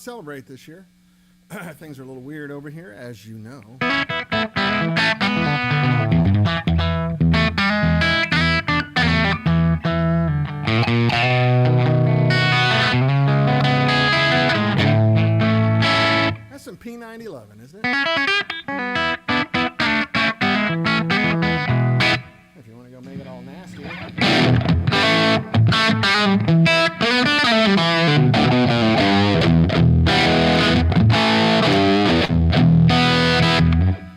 to celebrate this year. Things are a little weird over here, as you know. That's some P911, isn't it? If you want to go make it all nasty.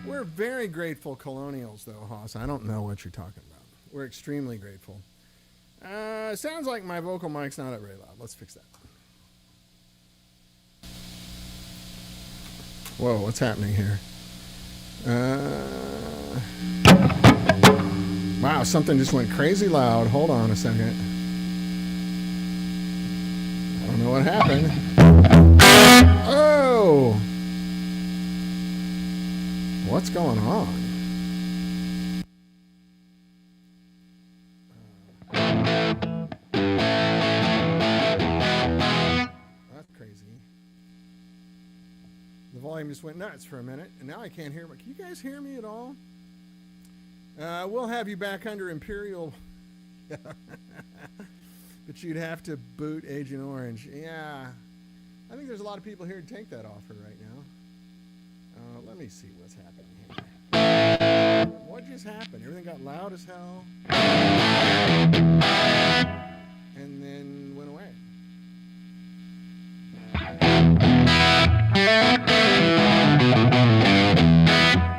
We're very grateful colonials, though, Hoss. I don't know what you're talking about. We're extremely grateful. Sounds like my vocal mic's not very loud. Let's fix that. Whoa, what's happening here? Wow, something just went crazy loud. Hold on a second. I don't know what happened. Oh! What's going on? That's crazy. The volume just went nuts for a minute, and now I can't hear. Can you guys hear me at all? We'll have you back under Imperial. But you'd have to boot Agent Orange. Yeah. I think there's a lot of people here to take that offer right now. Let me see what's happening here. What just happened? Everything got loud as hell. And then went away.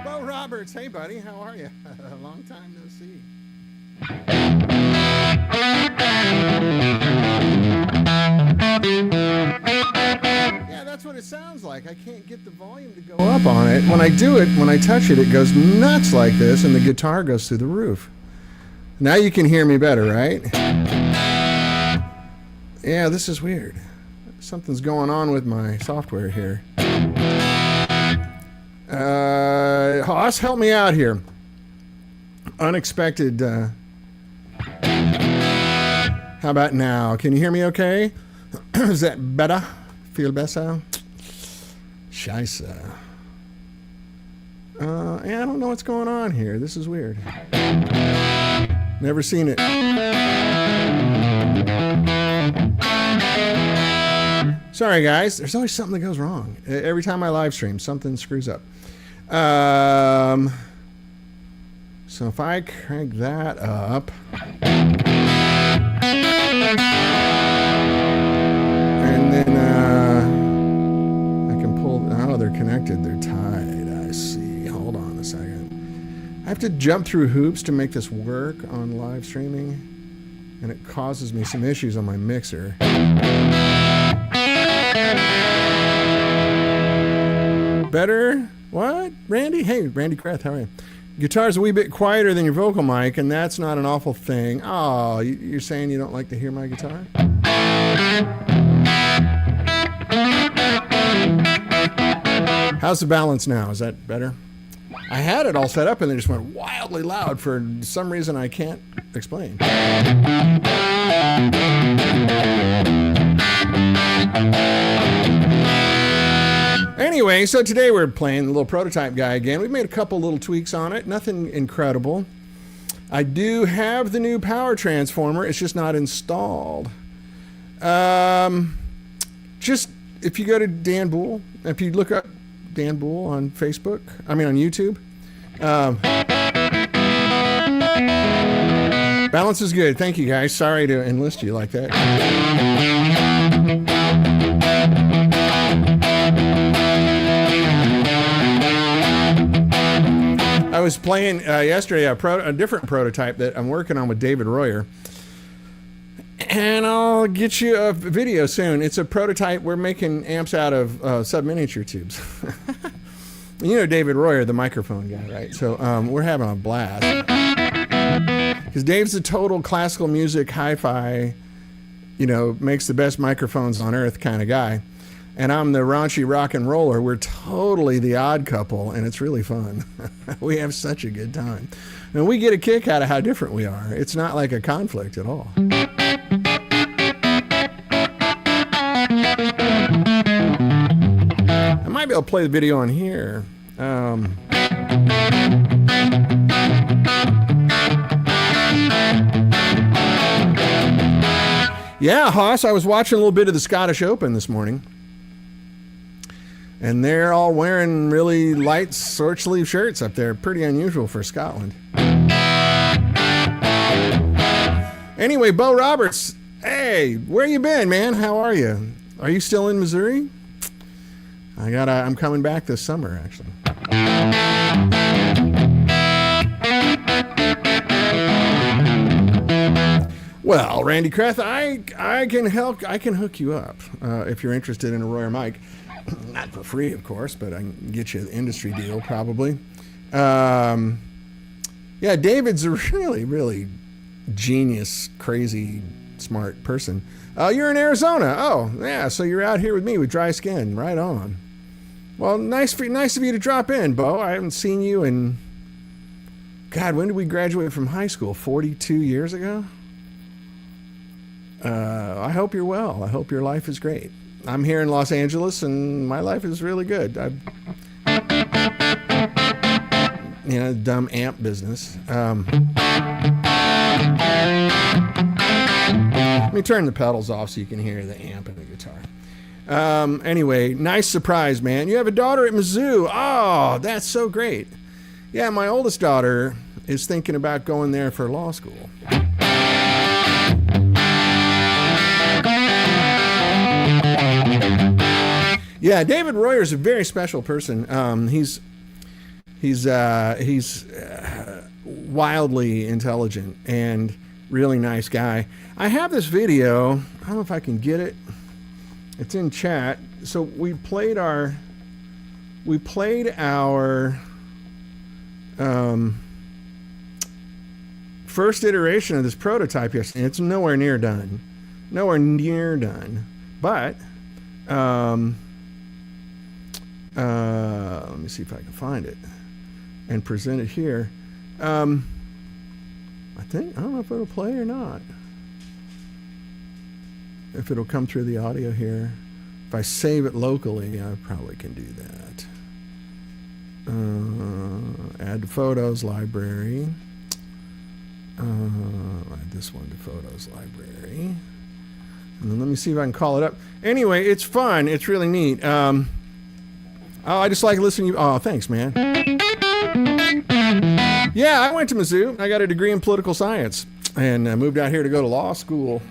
Bo Roberts, hey buddy, how are you? A long time no see. Yeah, that's what it sounds like. I can't get the volume to go up on it. When I do it, when I touch it, it goes nuts like this, and the guitar goes through the roof. Now you can hear me better, right? Yeah, this is weird. Something's going on with my software here. Hoss, help me out here. Unexpected. How about now? Can you hear me okay? Is that better? Feel better? Scheisse. Yeah, I don't know what's going on here. This is weird. Never seen it. Sorry, guys. There's always something that goes wrong. Every time I live stream, something screws up. So if I crank that up... And then I can pull... Oh, they're connected. They're tied. I see. Hold on a second. I have to jump through hoops to make this work on live streaming. And it causes me some issues on my mixer. Better? What? Randy? Hey, Randy Krath, how are you? Guitar's a wee bit quieter than your vocal mic, and that's not an awful thing. Oh, you're saying you don't like to hear my guitar? How's the balance now? Is that better? I had it all set up and it just went wildly loud for some reason I can't explain. Anyway, so today we're playing the little prototype guy again. We've made a couple little tweaks on it. Nothing incredible. I do have the new power transformer. It's just not installed. Just if you go to Dan Bull, if you look up Dan Bull on Facebook, on YouTube. Balance is good. Thank you, guys. Sorry to enlist you like that. I was playing yesterday a different prototype that I'm working on with David Royer. And I'll get you a video soon. It's a prototype. We're making amps out of sub-miniature tubes. You know David Royer, the microphone guy, right? So we're having a blast. Because Dave's a total classical music, hi-fi, makes the best microphones on earth kind of guy. And I'm the raunchy rock and roller. We're totally the odd couple, and it's really fun. We have such a good time. And we get a kick out of how different we are. It's not like a conflict at all. might be able to play the video on here. Yeah, Haas, I was watching a little bit of the Scottish Open this morning. And they're all wearing really light short sleeve shirts up there. Pretty unusual for Scotland. Anyway, Bo Roberts, hey, where you been, man? How are you? Are you still in Missouri? I'm coming back this summer, actually. Well, Randy Kreth, I can help. I can hook you up if you're interested in a Royer mic. Not for free, of course, but I can get you an industry deal probably. Yeah, David's a really, really genius, crazy, smart person. You're in Arizona. Oh, yeah. So you're out here with me with dry skin. Right on. Well, nice of you to drop in, Bo. I haven't seen you in. God, when did we graduate from high school? 42 years ago. I hope you're well. I hope your life is great. I'm here in Los Angeles, and my life is really good. Dumb amp business. Let me turn the pedals off so you can hear the amp and the guitar. Anyway, nice surprise, man. You have a daughter at Mizzou. Oh, that's so great. Yeah, my oldest daughter is thinking about going there for law school. Yeah, David Royer is a very special person. He's wildly intelligent and really nice guy. I have this video. I don't know if I can get it. It's in chat. So we played our first iteration of this prototype yesterday. It's nowhere near done. But let me see if I can find it and present it here. I don't know if it'll play or not. If it'll come through the audio here. If I save it locally, I probably can do that. Add to Photos library. Add this one to Photos library. And then let me see if I can call it up. Anyway, it's fun. It's really neat. I just like listening to you. Oh, thanks, man. Yeah, I went to Mizzou. I got a degree in political science and moved out here to go to law school.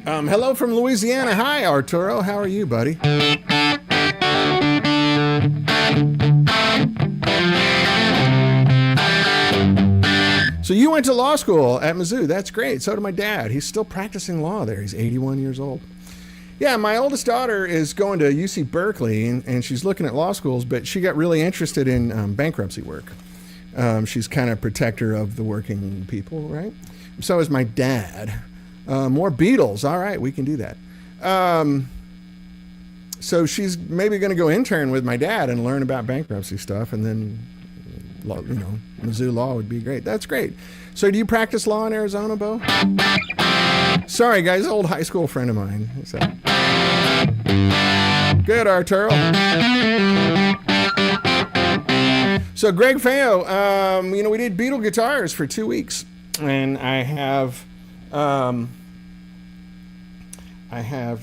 Hello from Louisiana. Hi, Arturo. How are you, buddy? So you went to law school at Mizzou. That's great. So did my dad. He's still practicing law there. He's 81 years old. Yeah, my oldest daughter is going to UC Berkeley, and she's looking at law schools, but she got really interested in bankruptcy work. She's kind of protector of the working people, right? So is my dad. More Beatles. All right, we can do that. So she's maybe going to go intern with my dad and learn about bankruptcy stuff, and then, Mizzou law would be great. That's great. So do you practice law in Arizona, Bo? Sorry, guys, old high school friend of mine. So. Good, Arturo. So Greg Feo, we did Beatle guitars for 2 weeks, and I have,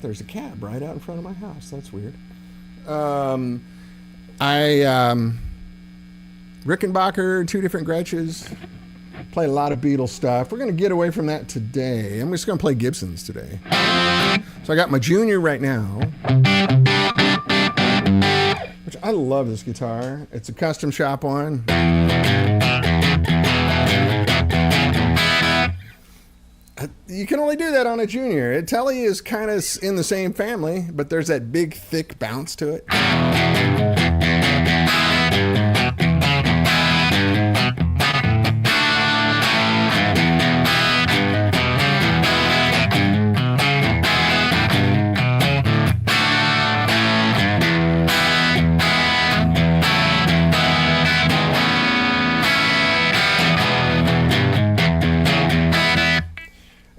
there's a cab right out in front of my house. That's weird. Rickenbacker, 2 different Gretches. Play a lot of Beatles stuff. We're going to get away from that today. I'm just going to play Gibsons today. So I got my Junior right now, which I love this guitar. It's a custom shop one. You can only do that on a Junior. A Telly is kind of in the same family, but there's that big, thick bounce to it.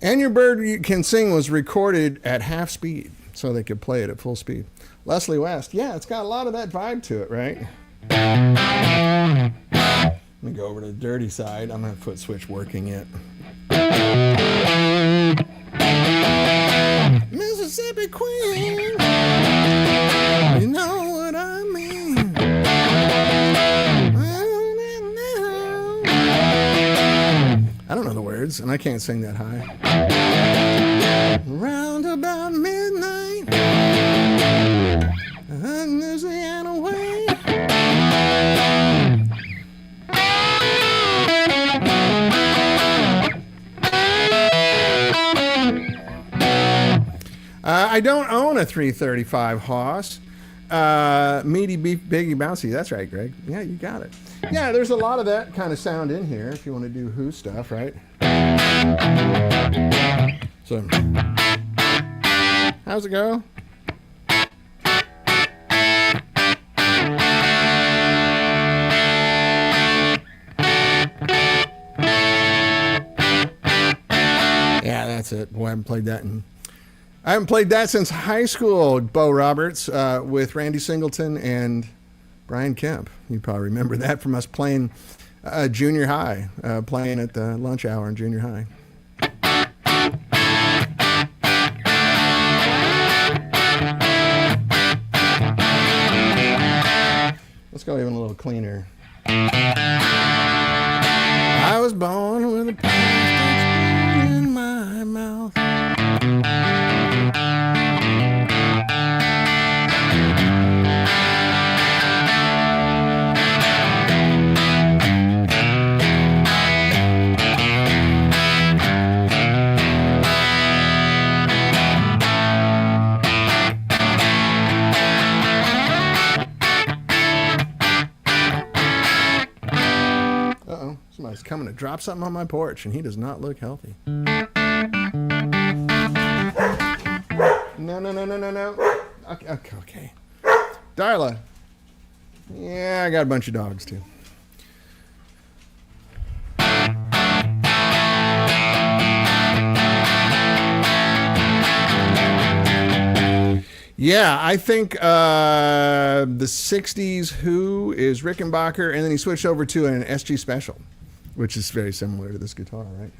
And Your Bird Can Sing was recorded at half speed, so they could play it at full speed. Leslie West. Yeah, it's got a lot of that vibe to it, right? Let me go over to the dirty side. I'm going to foot switch working it. Mississippi Queen, you know what I mean. I don't know the words, and I can't sing that high. Round about midnight, Louisiana way. I don't own a 335 Hoss. Meaty beef, biggie, bouncy. That's right, Greg. Yeah, you got it. Yeah, there's a lot of that kind of sound in here if you want to do Who stuff, right? So, how's it go? Yeah, that's it. Boy, I haven't played that since high school, Bo Roberts, with Randy Singleton and Brian Kemp. You probably remember that from us playing junior high, playing at the lunch hour in junior high. Let's go even a little cleaner. I was born with a plastic spoon in my mouth. Somebody's coming to drop something on my porch, and he does not look healthy. No. Okay. Darla. Yeah, I got a bunch of dogs, too. Yeah, I think the 60s Who is Rickenbacker, and then he switched over to an SG Special, which is very similar to this guitar, right?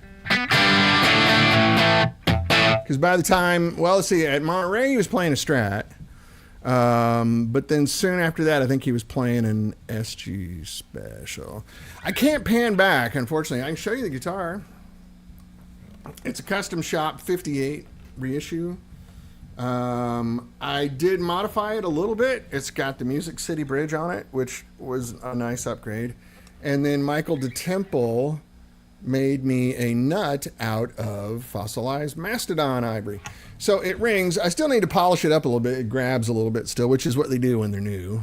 Because by the time, well, let's see, at Monterey he was playing a Strat, but then soon after that I think he was playing an SG Special. I can't pan back, unfortunately. I can show you the guitar. It's a custom shop 58 reissue. I did modify it a little bit. It's got the Music City Bridge on it, which was a nice upgrade. And then Michael DeTemple made me a nut out of fossilized mastodon ivory. So it rings. I still need to polish it up a little bit. It grabs a little bit still, which is what they do when they're new.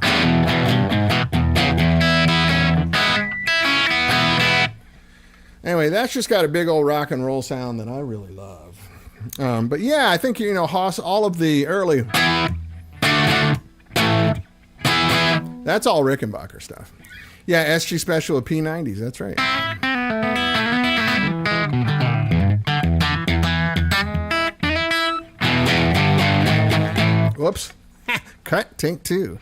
Anyway, that's just got a big old rock and roll sound that I really love. But yeah, I think, you know, Hoss, all of the early, that's all Rickenbacker stuff. Yeah, SG Special of P90s, that's right. Whoops. Cut, take two.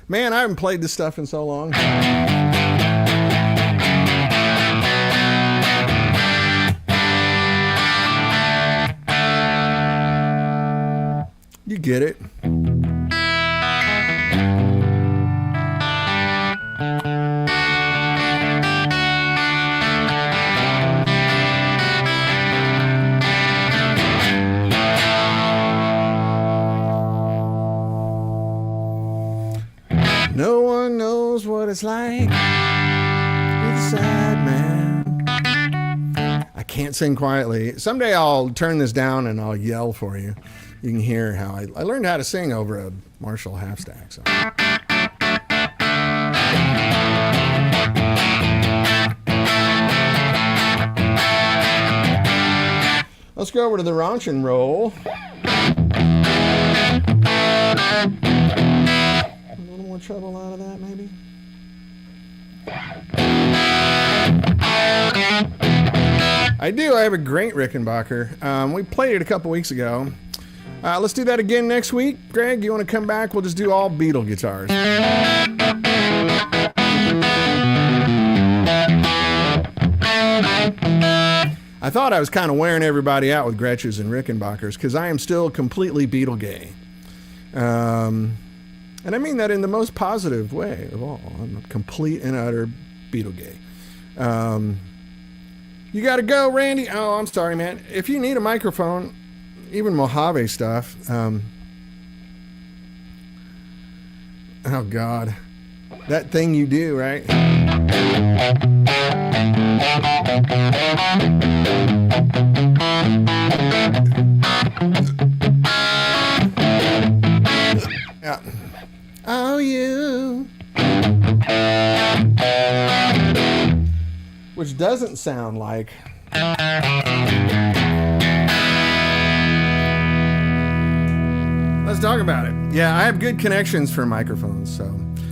Man, I haven't played this stuff in so long. You get it. No one knows what it's like to be the sad man. I can't sing quietly. Someday I'll turn this down and I'll yell for you. You can hear how I learned how to sing over a Marshall half stack. So. Let's go over to the Raunch and Roll. A little more treble out of that, maybe. I do. I have a great Rickenbacker. We played it a couple weeks ago. Let's do that again next week. Greg, you want to come back? We'll just do all Beatle guitars. I thought I was kind of wearing everybody out with Gretches and Rickenbackers because I am still completely Beatle gay. And I mean that in the most positive way of all. I'm a complete and utter Beatle gay. You got to go, Randy. Oh, I'm sorry, man. If you need a microphone, even Mojave stuff. Oh, God. That thing you do, right? Yeah. Oh, you. Which doesn't sound like. Let's talk about it. Yeah, I have good connections for microphones, so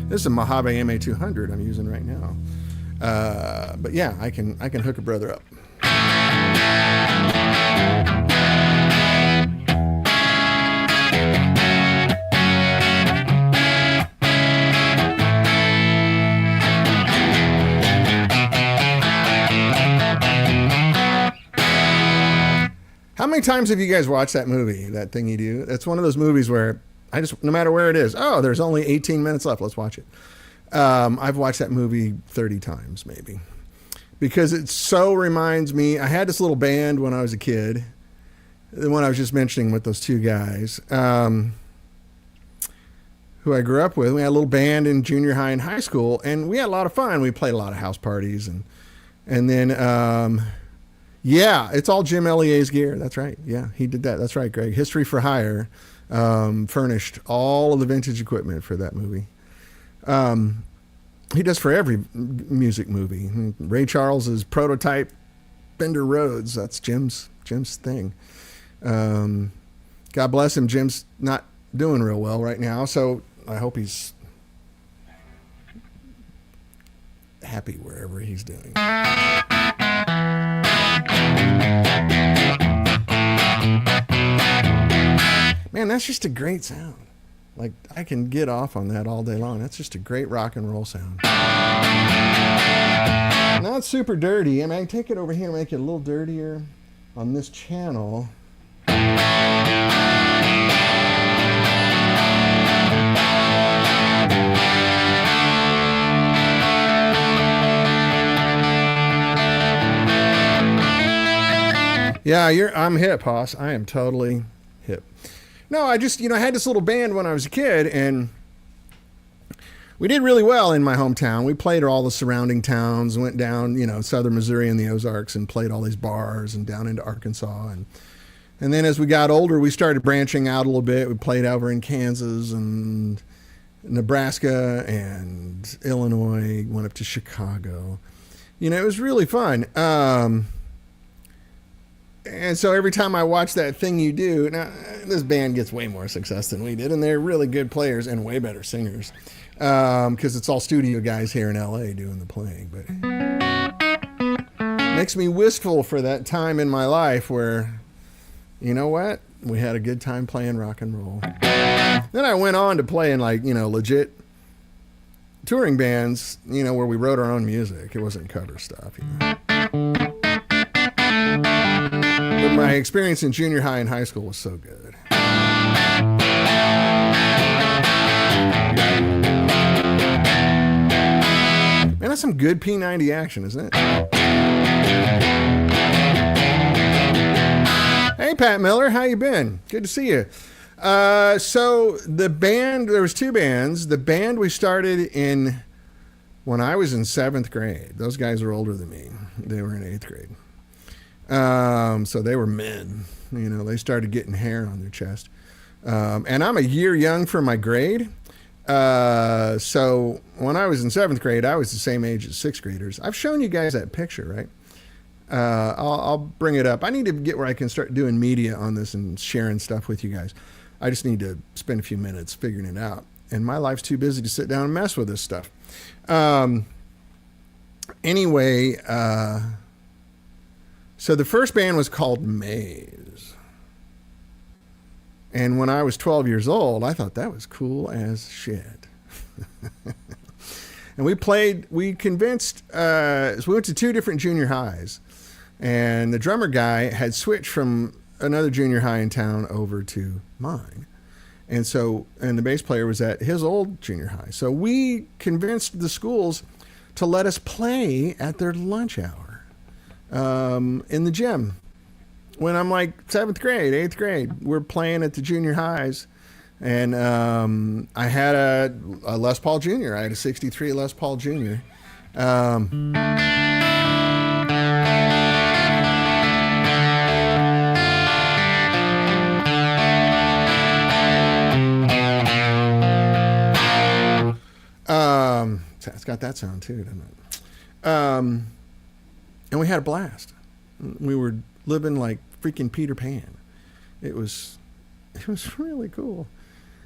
this is a Mojave MA200 I'm using right now. But yeah, I can hook a brother up. How many times have you guys watched that movie, That Thing You Do? That's one of those movies where I just, no matter where it is, oh, there's only 18 minutes left, let's watch it. I've watched that movie 30 times maybe because it so reminds me. I had this little band when I was a kid, the one I was just mentioning with those two guys who I grew up with. We had a little band in junior high and high school, and we had a lot of fun. We played a lot of house parties, and then yeah, it's all Jim Ellier's gear. That's right. Yeah, he did that. That's right, Greg. History for Hire furnished all of the vintage equipment for that movie. He does for every music movie. Ray Charles's Prototype, Bender Rhodes. That's Jim's thing. God bless him. Jim's not doing real well right now, so I hope he's happy wherever he's doing. Man, that's just a great sound. Like, I can get off on that all day long. That's just a great rock and roll sound. Not super dirty. I mean, I can take it over here and make it a little dirtier on this channel. Yeah, I'm hip, Hoss. I am totally hip. No, I just, I had this little band when I was a kid, and we did really well in my hometown. We played all the surrounding towns, went down, southern Missouri and the Ozarks, and played all these bars and down into Arkansas. And then as we got older, we started branching out a little bit. We played over in Kansas and Nebraska and Illinois, went up to Chicago. It was really fun. And so every time I watch That Thing You Do, now this band gets way more success than we did, and they're really good players and way better singers, because it's all studio guys here in LA doing the playing. But it makes me wistful for that time in my life where, you know what, we had a good time playing rock and roll. Then I went on to play in legit touring bands, where we wrote our own music. It wasn't cover stuff. But my experience in junior high and high school was so good. Man, that's some good P90 action, isn't it? Hey, Pat Miller, how you been? Good to see you. So the band, there was two bands. The band we started when I was in 7th grade. Those guys are older than me. They were in 8th grade. So they were men, they started getting hair on their chest. And I'm a year young for my grade. So when I was in 7th grade, I was the same age as 6th graders. I've shown you guys that picture, right? I'll bring it up. I need to get where I can start doing media on this and sharing stuff with you guys. I just need to spend a few minutes figuring it out. And my life's too busy to sit down and mess with this stuff. So the first band was called Maze. And when I was 12 years old, I thought that was cool as shit. And we convinced, so we went to 2 different junior highs. And the drummer guy had switched from another junior high in town over to mine. And the bass player was at his old junior high. So we convinced the schools to let us play at their lunch hour in the gym. When I'm like 7th grade, 8th grade, we're playing at the junior highs. And I had a Les Paul Jr. I had a 63 Les Paul Jr. It's got that sound too, doesn't it? And we had a blast. We were living like freaking Peter Pan. It was really cool.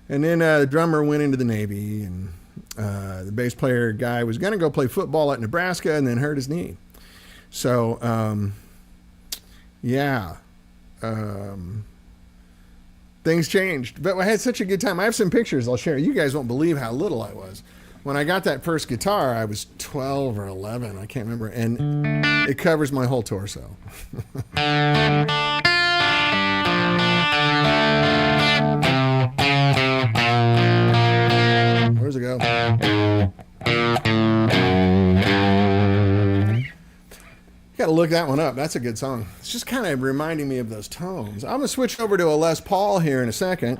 And then the drummer went into the Navy, and the bass player guy was going to go play football at Nebraska and then hurt his knee. So, things changed. But I had such a good time. I have some pictures I'll share. You guys won't believe how little I was. When I got that first guitar, I was 12 or 11. I can't remember. And it covers my whole torso. Where's it go? Got to look that one up. That's a good song. It's just kind of reminding me of those tones. I'm going to switch over to a Les Paul here in a second.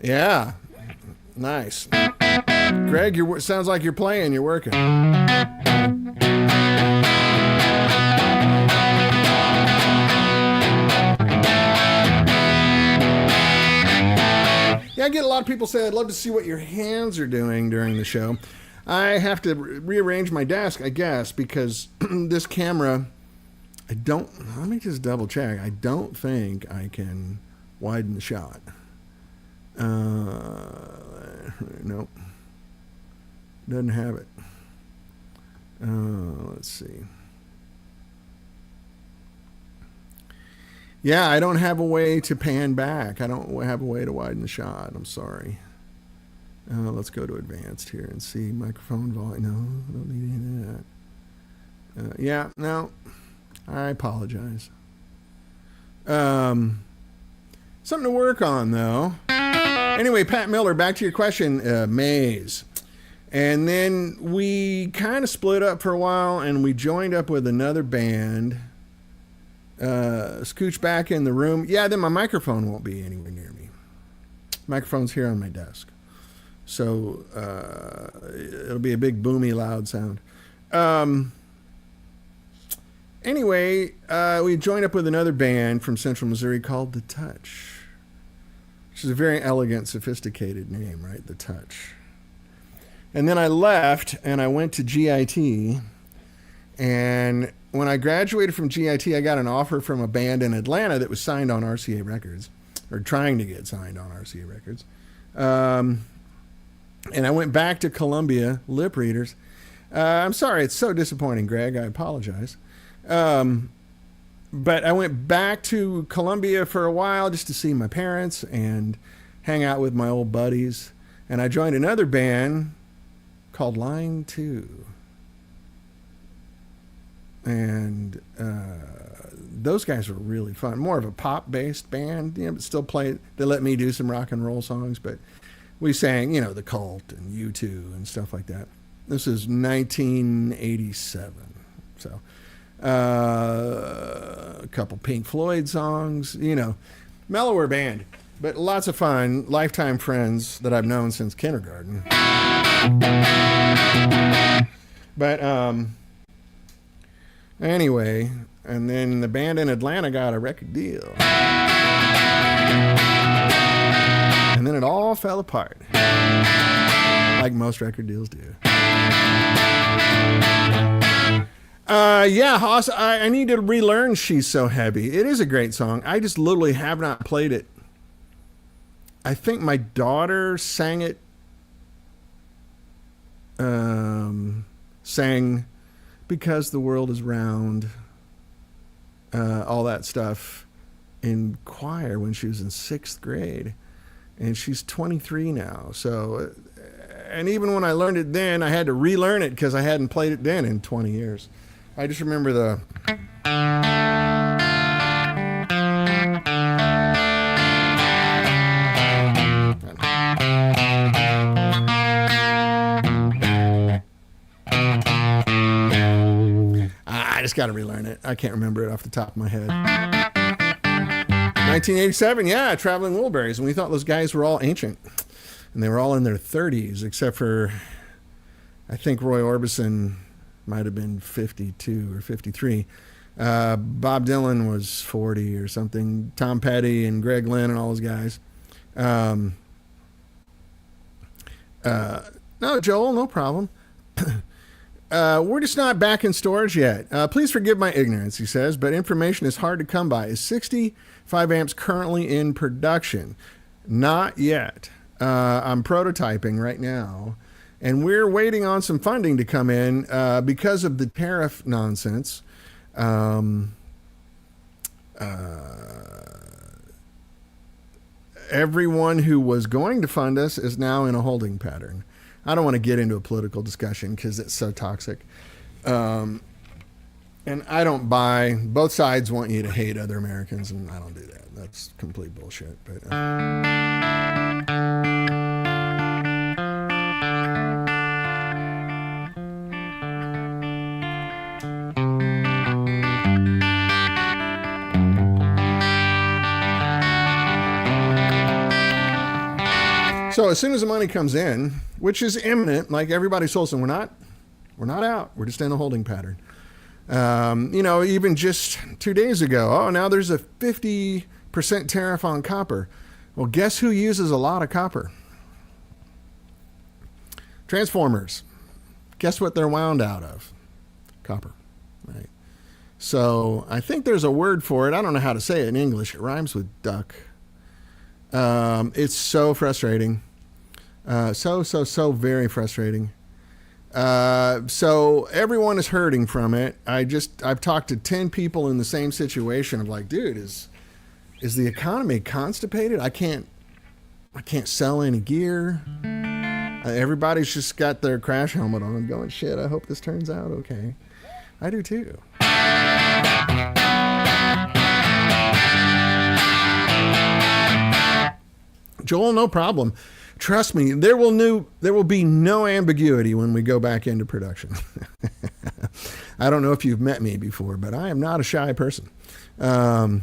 Yeah. Nice. Greg, sounds like you're playing. You're working. Yeah, I get a lot of people say, I'd love to see what your hands are doing during the show. I have to rearrange my desk, I guess, because this camera, let me just double check. I don't think I can widen the shot. Nope. Doesn't have it. Let's see. Yeah, I don't have a way to pan back. I don't have a way to widen the shot. I'm sorry. Let's go to advanced here and see microphone volume. No, I don't need any of that. Yeah, no, I apologize. Something to work on, though. Anyway, Pat Miller, back to your question, Maze. And then we kind of split up for a while, and we joined up with another band. Scooch back in the room. Yeah, then my microphone won't be anywhere near me. Microphone's here on my desk. So it'll be a big, boomy, loud sound. Anyway, we joined up with another band from Central Missouri called The Touch. Which is a very elegant, sophisticated name, right? The Touch. And then I left and I went to GIT. And when I graduated from GIT, I got an offer from a band in Atlanta that was signed on RCA Records, or trying to get signed on RCA Records. And I went back to Columbia, Lip Readers. I'm sorry, it's so disappointing, Greg. I apologize. But I went back to Columbia for a while just to see my parents and hang out with my old buddies. And I joined another band called Line 2. And those guys were really fun. More of a pop-based band, but still play. They let me do some rock and roll songs, but we sang, The Cult and U2 and stuff like that. This is 1987, so a couple Pink Floyd songs, mellower band, but lots of fun. Lifetime friends that I've known since kindergarten. But anyway, and then the band in Atlanta got a record deal. And then it all fell apart. Like most record deals do. Yeah, Hoss, I need to relearn She's So Heavy. It is a great song. I just literally have not played it. I think my daughter sang it sang Because the World is Round, all that stuff in choir when she was in 6th grade. And she's 23 now. So, and even when I learned it then, I had to relearn it because I hadn't played it then in 20 years. I just remember the... I just got to relearn it. I can't remember it off the top of my head. 1987, yeah, Traveling Wilburys. And we thought those guys were all ancient. And they were all in their 30s, except for, I think Roy Orbison might have been 52 or 53. Bob Dylan was 40 or something. Tom Petty and Greg Lynn and all those guys. No, Joel, no problem. We're just not back in storage yet. Please forgive my ignorance, he says, but information is hard to come by. Is 65 amps currently in production? Not yet. I'm prototyping right now, and we're waiting on some funding to come in because of the tariff nonsense. Everyone who was going to fund us is now in a holding pattern. I don't want to get into a political discussion because it's so toxic. And I don't buy, both sides want you to hate other Americans, and I don't do that. That's complete bullshit. But so as soon as the money comes in, which is imminent, like everybody's told us, we're not out. We're just in a holding pattern. Even just 2 days ago, now there's a 50% tariff on copper. Well, guess who uses a lot of copper? Transformers. Guess what they're wound out of? Copper, right? So I think there's a word for it. I don't know how to say it in English. It rhymes with duck. It's so frustrating. So very frustrating. So everyone is hurting from it. I've talked to 10 people in the same situation of like, dude, is the economy constipated? I can't sell any gear. Everybody's just got their crash helmet on going, shit, I hope this turns out okay. I do too. Joel, no problem. Trust me, there will be no ambiguity when we go back into production. I don't know if you've met me before, but I am not a shy person. Yeah,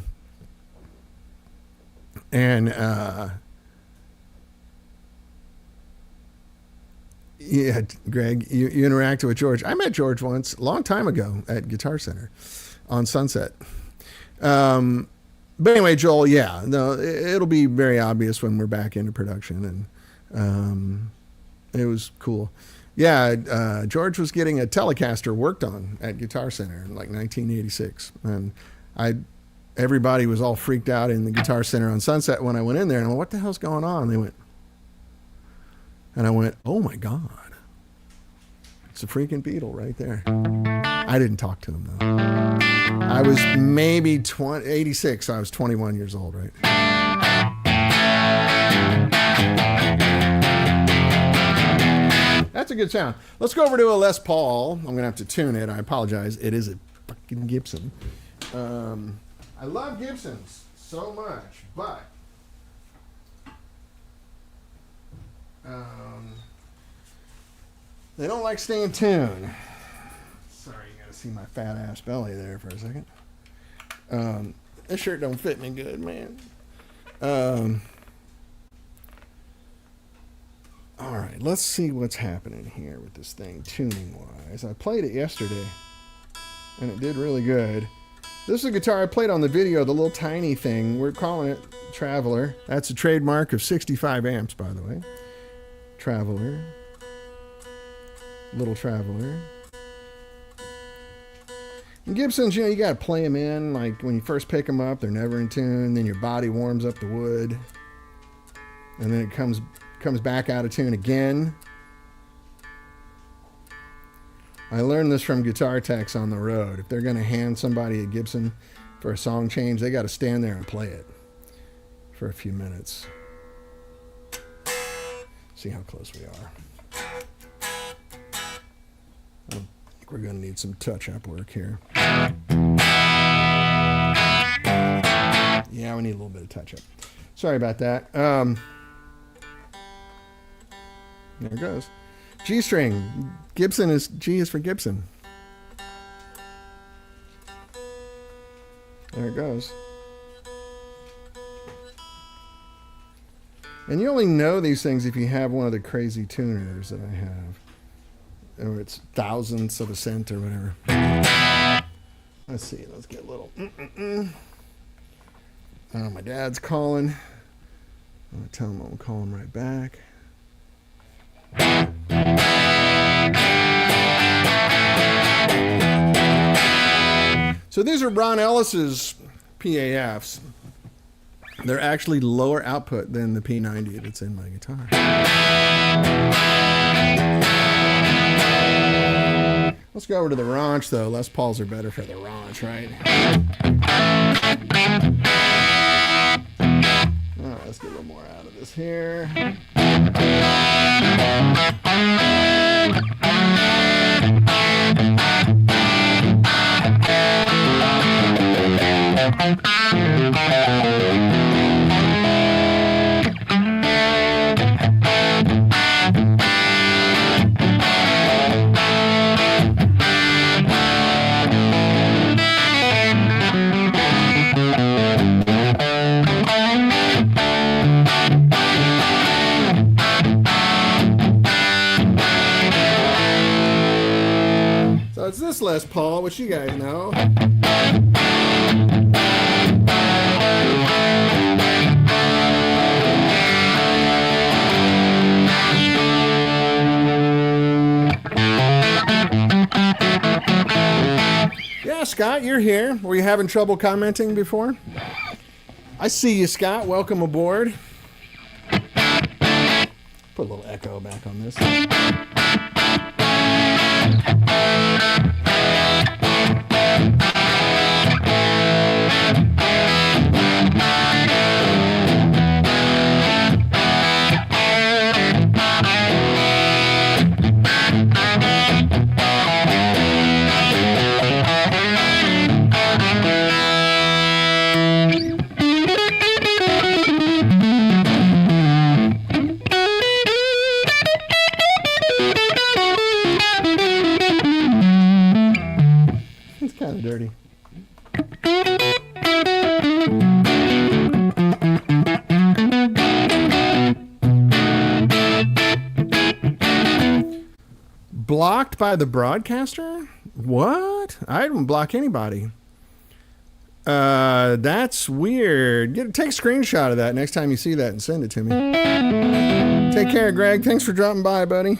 Greg, you interacted with George. I met George once, a long time ago, at Guitar Center on Sunset. But anyway, Joel, yeah, no, it'll be very obvious when we're back into production, and it was cool. Yeah, George was getting a Telecaster worked on at Guitar Center in like 1986, and everybody was all freaked out in the Guitar Center on Sunset when I went in there, and I went, what the hell's going on? And they went, and I went, oh my God, it's a freaking Beatle right there. I didn't talk to him though. I was maybe 86, so I was 21 years old, right? That's a good sound. Let's go over to a Les Paul. I'm going to have to tune it. I apologize. It is a fucking Gibson. I love Gibsons so much, but they don't like staying tuned. Sorry, you got to see my fat ass belly there for a second. This shirt don't fit me good, man. All right, let's see what's happening here with this thing tuning-wise. I played it yesterday, and it did really good. This is a guitar I played on the video, the little tiny thing. We're calling it Traveler. That's a trademark of 65 amps, by the way. Traveler. Little Traveler. And Gibsons, you got to play them in. Like, when you first pick them up, they're never in tune. Then your body warms up the wood. And then it comes back out of tune again. I learned this from guitar techs on the road. If they're going to hand somebody a Gibson for a song change, they got to stand there and play it for a few minutes. See how close we are. I think we're going to need some touch-up work here. Yeah, we need a little bit of touch-up. Sorry about that. There it goes. G string. Gibson is G is for Gibson. There it goes. And you only know these things if you have one of the crazy tuners that I have. Or it's thousandths of a cent or whatever. Let's see. Let's get a little. Oh, my dad's calling. I'm going to tell him I'm calling right back. So these are Ron Ellis's PAFs. They're actually lower output than the P90 that's in my guitar. Let's go over to the Raunch, though. Les Pauls are better for the Raunch, right? All right, let's get a little more out of this here. So it's this Les Paul, which you guys know. Yeah, Scott, you're here. Were you having trouble commenting before? I see you, Scott. Welcome aboard. Put a little echo back on this. Dirty. Blocked by the broadcaster? What? I didn't block anybody. That's weird. Take a screenshot of that next time you see that and send it to me. Take care, Greg. Thanks for dropping by, buddy.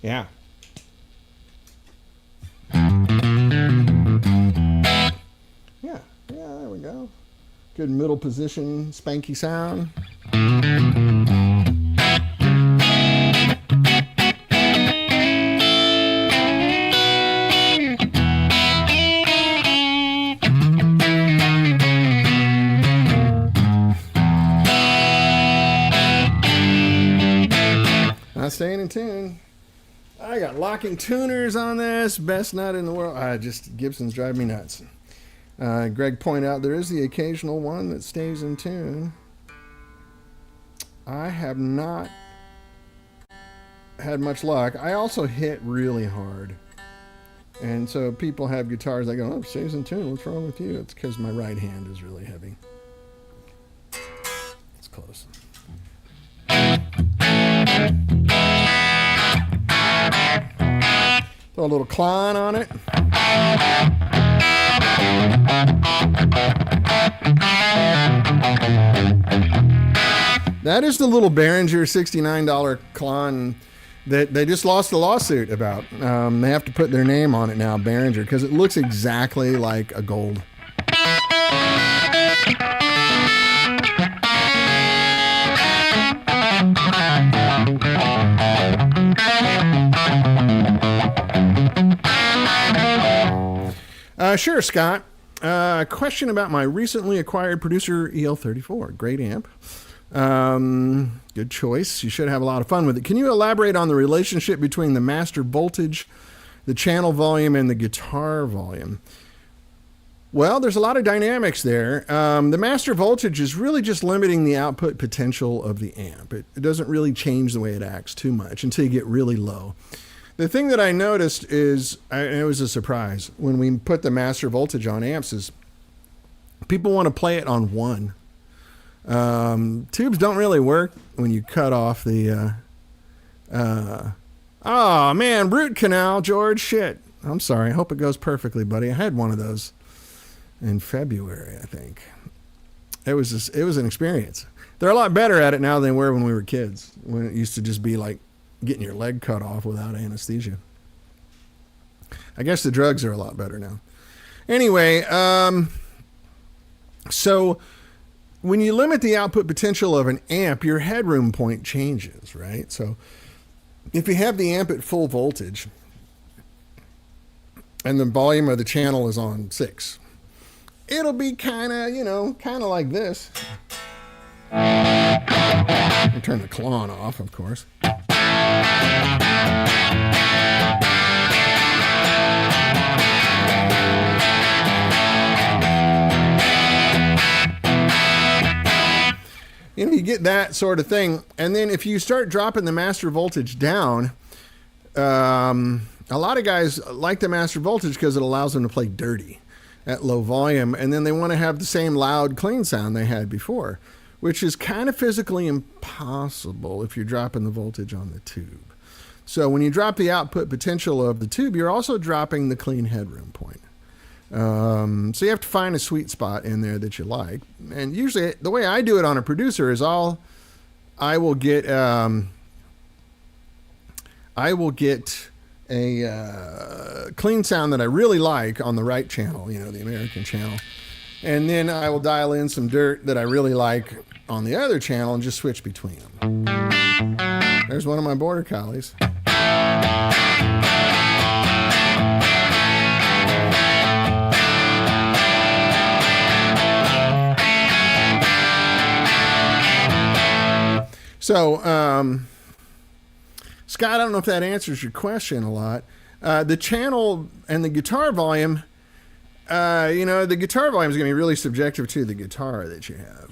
Yeah. Yeah, there we go. Good middle position, spanky sound. Not staying in tune. I got locking tuners on this. Best nut in the world. Gibsons drive me nuts. Greg pointed out there is the occasional one that stays in tune. I have not had much luck. I also hit really hard. And so people have guitars that go, oh, it stays in tune. What's wrong with you? It's because my right hand is really heavy. It's close. Throw a little Klein on it. That is the little Behringer $69 Klein that they just lost a lawsuit about. They have to put their name on it now, Behringer, because it looks exactly like a gold. Sure, Scott. Question about my recently acquired Producer EL34. Great amp. Good choice. You should have a lot of fun with it. Can you elaborate on the relationship between the master voltage, the channel volume, and the guitar volume? Well, there's a lot of dynamics there. The master voltage is really just limiting the output potential of the amp. It doesn't really change the way it acts too much until you get really low. The thing that I noticed is, and it was a surprise, when we put the master voltage on amps is people want to play it on 1. Tubes don't really work when you cut off the... oh, man, root canal, George. Shit. I'm sorry. I hope it goes perfectly, buddy. I had one of those in February, I think. It was an experience. They're a lot better at it now than they were when we were kids, when it used to just be like getting your leg cut off without anesthesia. I guess the drugs are a lot better now. Anyway, so when you limit the output potential of an amp, your headroom point changes, right? So if you have the amp at full voltage and the volume of the channel is on 6, it'll be kind of like this. I'll turn the Klon off, of course. You get that sort of thing. And then if you start dropping the master voltage down, a lot of guys like the master voltage because it allows them to play dirty at low volume. And then they want to have the same loud, clean sound they had before, which is kind of physically impossible if you're dropping the voltage on the tube. So when you drop the output potential of the tube, you're also dropping the clean headroom point. So you have to find a sweet spot in there that you like. And usually the way I do it on a producer is I will get a clean sound that I really like on the right channel, the American channel. And then I will dial in some dirt that I really like on the other channel and just switch between them. There's one of my border collies. So, Scott, I don't know if that answers your question a lot. The channel and the guitar volume, the guitar volume is going to be really subjective to the guitar that you have.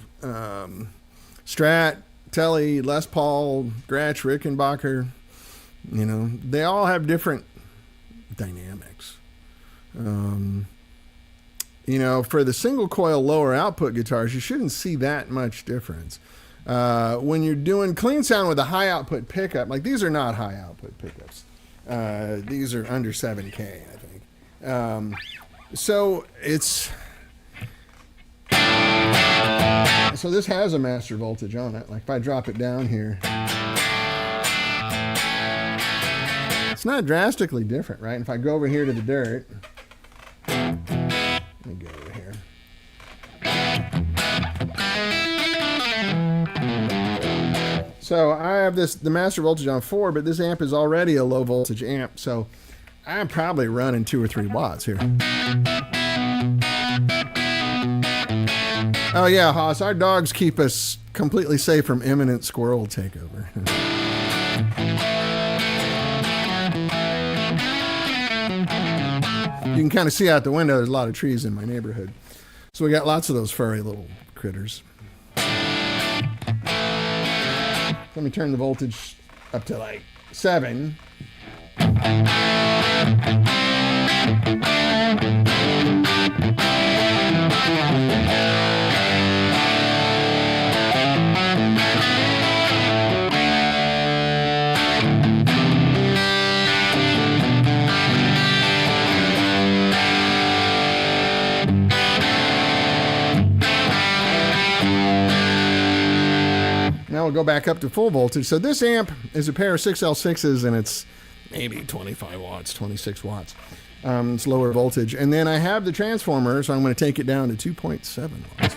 Strat, Tele, Les Paul, Gratsch, Rickenbacker, they all have different dynamics. For the single coil lower output guitars, you shouldn't see that much difference. When you're doing clean sound with a high output pickup, like these are not high output pickups. These are under 7K, I think. So this has a master voltage on it. Like if I drop it down here, it's not drastically different, right? If I go over here to the dirt, let me go over here. So I have the master voltage on 4, but this amp is already a low voltage amp, so I'm probably running 2 or 3 watts here. Oh yeah, Haas, our dogs keep us completely safe from imminent squirrel takeover. You can kind of see out the window, there's a lot of trees in my neighborhood. So we got lots of those furry little critters. Let me turn the voltage up to like 7. Now we'll go back up to full voltage. So this amp is a pair of 6L6s, and it's maybe 25 watts, 26 watts. It's lower voltage. And then I have the transformer, so I'm going to take it down to 2.7 watts.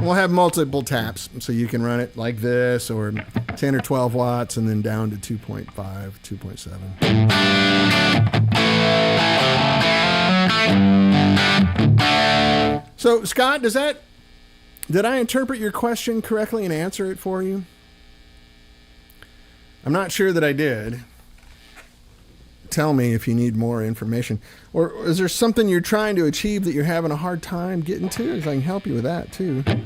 We'll have multiple taps, so you can run it like this, or 10 or 12 watts, and then down to 2.5, 2.7. So, Scott, did I interpret your question correctly and answer it for you? I'm not sure that I did. Tell me if you need more information. Or is there something you're trying to achieve that you're having a hard time getting to? Because I can help you with that, too. Let's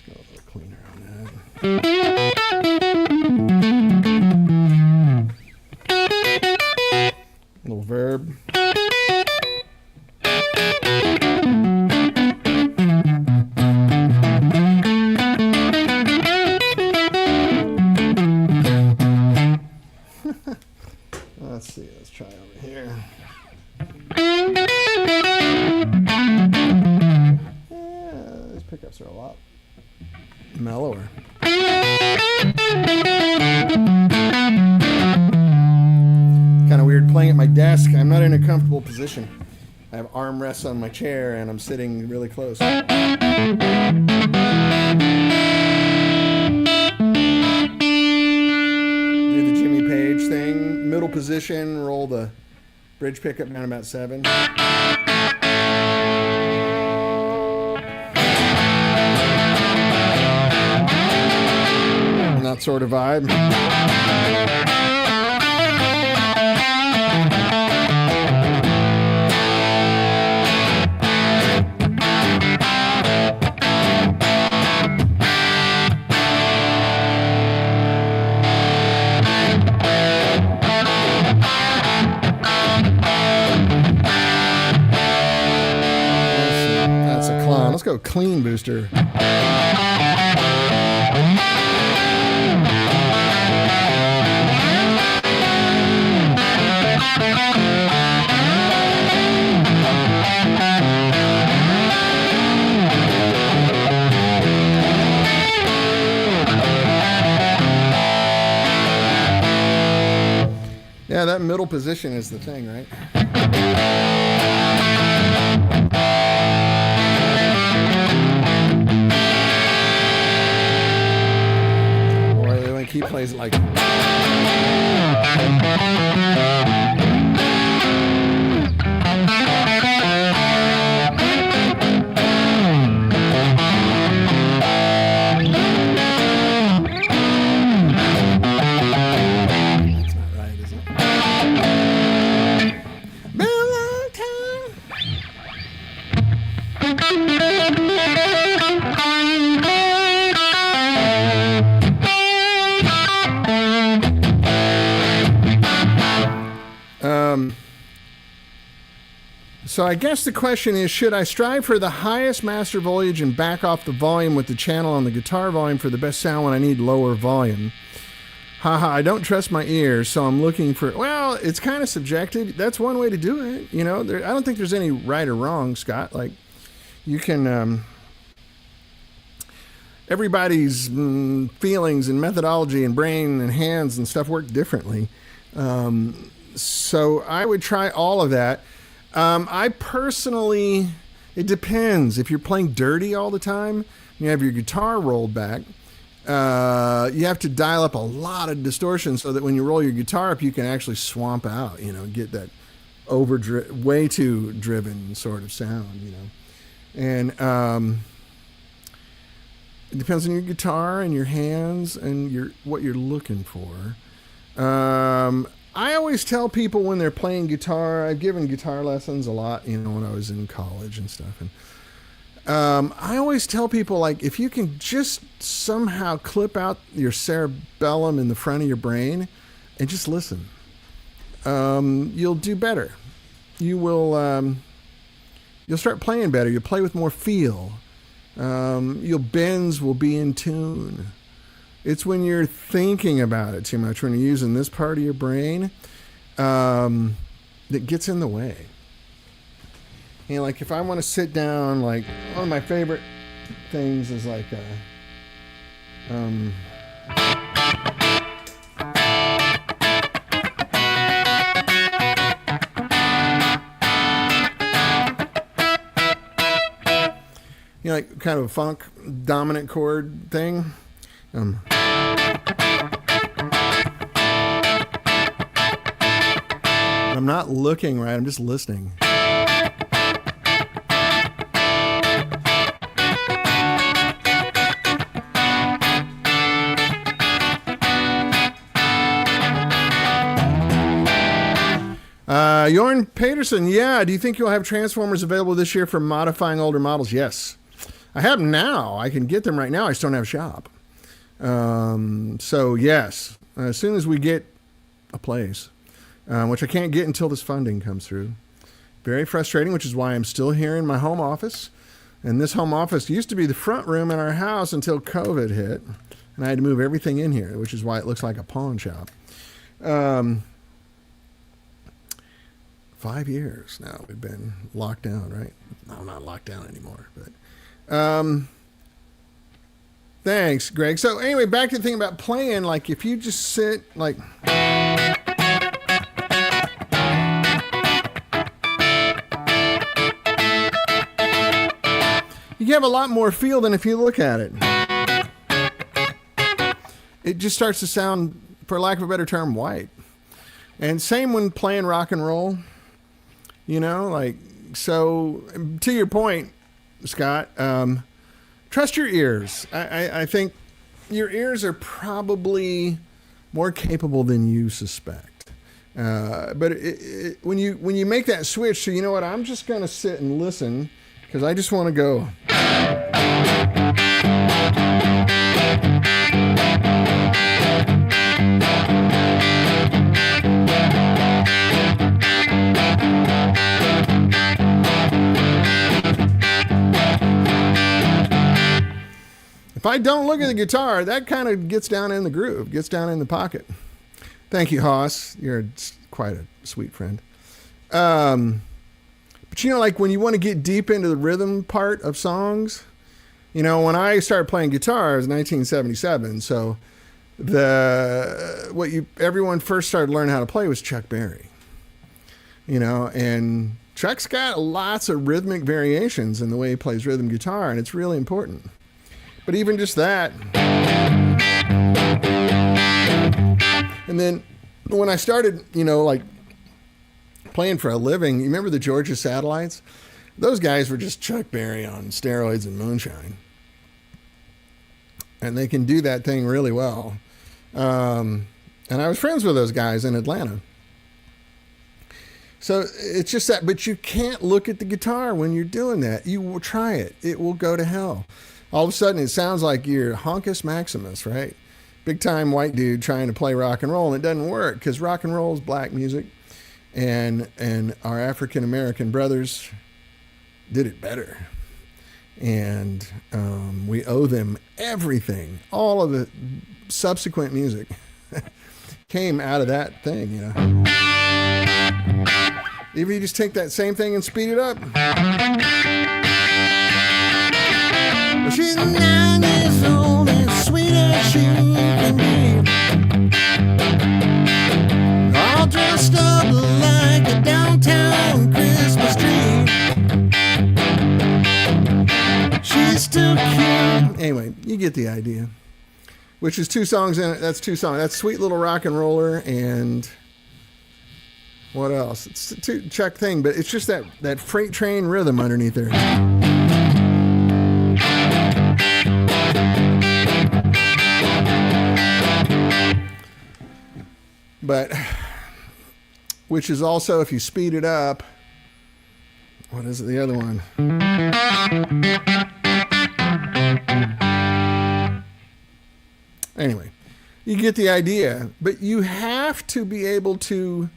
go a little cleaner on that. Little verb. Let's see, let's try over here. Yeah, these pickups are a lot mellower. Kind of weird playing at my desk. I'm not in a comfortable position. I have armrests on my chair and I'm sitting really close. Do the Jimmy Page thing. Middle position, roll the bridge pickup down about 7. And that sort of vibe. Let's go clean booster. Yeah, that middle position is the thing, right? He plays it like that's not right, is it? Been a long time. So I guess the question is, should I strive for the highest master voltage and back off the volume with the channel on the guitar volume for the best sound when I need lower volume? Haha, I don't trust my ears, so I'm looking for... Well, it's kind of subjective. That's one way to do it. You know, I don't think there's any right or wrong, Scott. Like, you can... everybody's feelings and methodology and brain and hands and stuff work differently. So I would try all of that. I personally, it depends. If you're playing dirty all the time, you have your guitar rolled back, you have to dial up a lot of distortion so that when you roll your guitar up, you can actually swamp out, you know, get that way too driven sort of sound, you know. And it depends on your guitar and your hands and what you're looking for. I always tell people when they're playing guitar, I've given guitar lessons a lot, you know, when I was in college and stuff. And I always tell people, like, if you can just somehow clip out your cerebellum in the front of your brain and just listen, you'll do better. You'll start playing better. You'll play with more feel. Your bends will be in tune. It's when you're thinking about it too much, when you're using this part of your brain, that gets in the way. You know, like if I want to sit down, like one of my favorite things is like Um, you know, like kind of a funk dominant chord thing. I'm not looking right, I'm just listening. Jorn Peterson, yeah. Do you think you'll have transformers available this year for modifying older models? Yes. I have them now. I can get them right now. I just don't have a shop. So, yes. As soon as we get a place, which I can't get until this funding comes through. Very frustrating, which is why I'm still here in my home office. And this home office used to be the front room in our house until COVID hit. And I had to move everything in here, which is why it looks like a pawn shop. 5 years now we've been locked down, right? No, not locked down anymore, but thanks, Greg. So anyway, back to the thing about playing. Like if you just sit like you have a lot more feel than if you look at it. It just starts to sound, for lack of a better term, white. And same when playing rock and roll. You know, like, so to your point, Scott, trust your ears. I think your ears are probably more capable than you suspect. But when you make that switch, so you know what, I'm just going to sit and listen because I just want to go. If I don't look at the guitar, that kind of gets down in the groove, gets down in the pocket. Thank you, Haas. You're quite a sweet friend. But you know, like when you want to get deep into the rhythm part of songs, you know, when I started playing guitar, it was 1977. So everyone first started learning how to play was Chuck Berry. You know, and Chuck's got lots of rhythmic variations in the way he plays rhythm guitar, and it's really important. But even just that. And then when I started, you know, like playing for a living, you remember the Georgia Satellites? Those guys were just Chuck Berry on steroids and moonshine. And they can do that thing really well. And I was friends with those guys in Atlanta. So it's just that, but you can't look at the guitar when you're doing that. You will try it. It will go to hell. All of a sudden, it sounds like you're Honkus Maximus, right? Big time white dude trying to play rock and roll, and it doesn't work because rock and roll is black music, and our African American brothers did it better, and we owe them everything. All of the subsequent music came out of that thing, you know. If you just take that same thing and speed it up. She's 9 years old and sweet as she can be. All dressed up like a downtown Christmas tree. She's too cute. Anyway, you get the idea. Which is 2 songs in it. That's 2 songs. That's Sweet Little Rock and Roller and what else? It's a Chuck thing, but it's just that freight train rhythm underneath there. But, which is also, if you speed it up, what is it, the other one? Anyway, you get the idea. But you have to be able to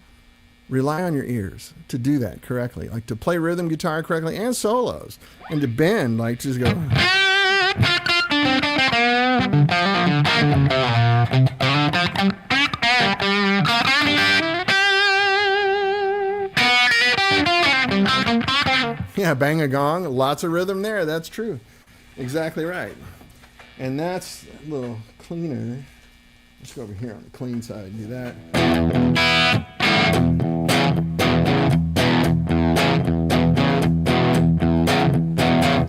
rely on your ears to do that correctly. Like to play rhythm guitar correctly and solos. And to bend, like just go. Yeah, bang a gong, lots of rhythm there. That's true. Exactly right. And that's a little cleaner. Let's go over here on the clean side and do that.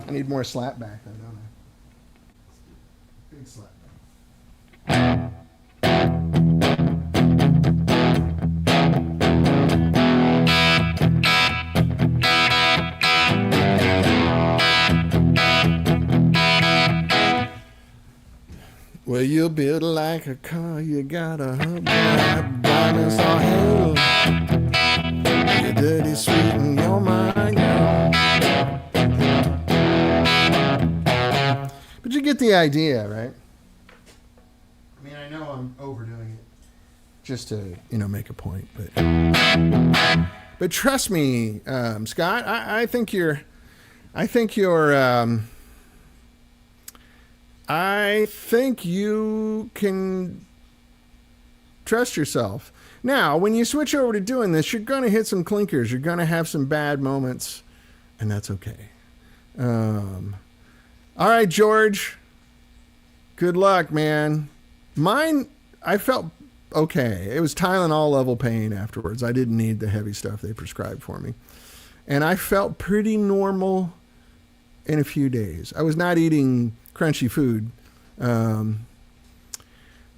I need more slap back though, don't I? Big slap back. Well, you build like a car, you got a hub, diamonds all hell. You're dirty, sweet, and you're my girl. But you get the idea, right? I mean, I know I'm overdoing it just to, make a point, but trust me, Scott, I think you're I think you can trust yourself. Now, when you switch over to doing this, you're going to hit some clinkers. You're going to have some bad moments, and that's okay. All right, George. Good luck, man. Mine, I felt okay. It was Tylenol level pain afterwards. I didn't need the heavy stuff they prescribed for me. And I felt pretty normal in a few days. I was not eating crunchy food.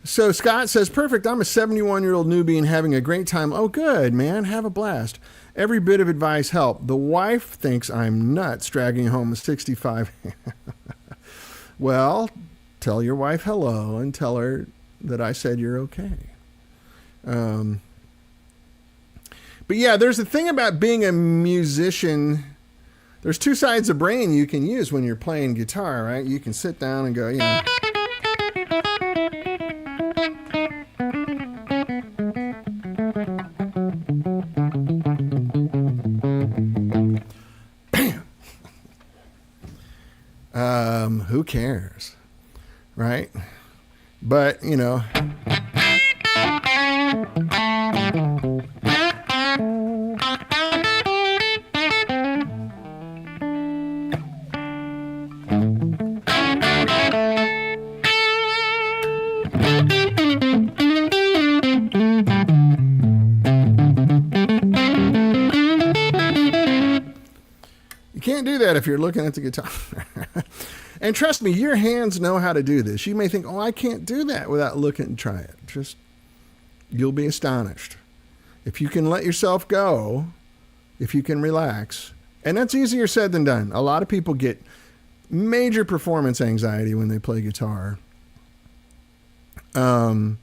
So Scott says, perfect. I'm a 71-year-old newbie and having a great time. Oh, good, man. Have a blast. Every bit of advice helped. The wife thinks I'm nuts dragging home a 65. Well, tell your wife hello and tell her that I said you're okay. But yeah, there's a thing about being a musician. There's two sides of brain you can use when you're playing guitar, right? You can sit down and go, bam. Who cares, right? But, can't do that if you're looking at the guitar. And trust me, your hands know how to do this. You may think, oh, I can't do that without looking and try it. You'll be astonished. If you can let yourself go, if you can relax, and that's easier said than done. A lot of people get major performance anxiety when they play guitar. And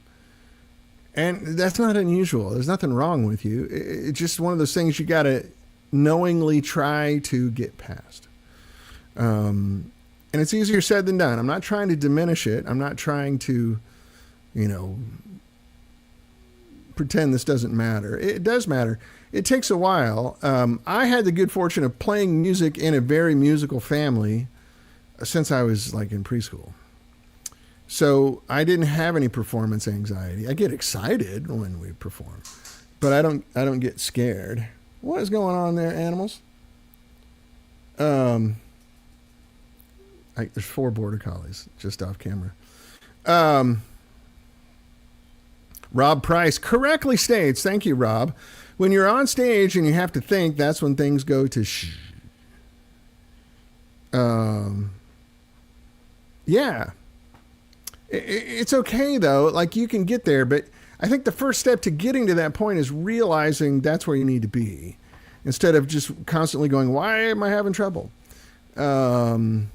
that's not unusual. There's nothing wrong with you. It's just one of those things you got to knowingly try to get past. And it's easier said than done. I'm not trying to diminish it. I'm not trying to, pretend this doesn't matter. It does matter. It takes a while. I had the good fortune of playing music in a very musical family since I was in preschool. So I didn't have any performance anxiety. I get excited when we perform, but I don't get scared. What is going on there, animals? There's 4 border collies just off camera. Rob Price correctly states, thank you, Rob, when you're on stage and you have to think, that's when things go to shh. Yeah. It's okay, though. You can get there, but I think the first step to getting to that point is realizing that's where you need to be instead of just constantly going, why am I having trouble? Even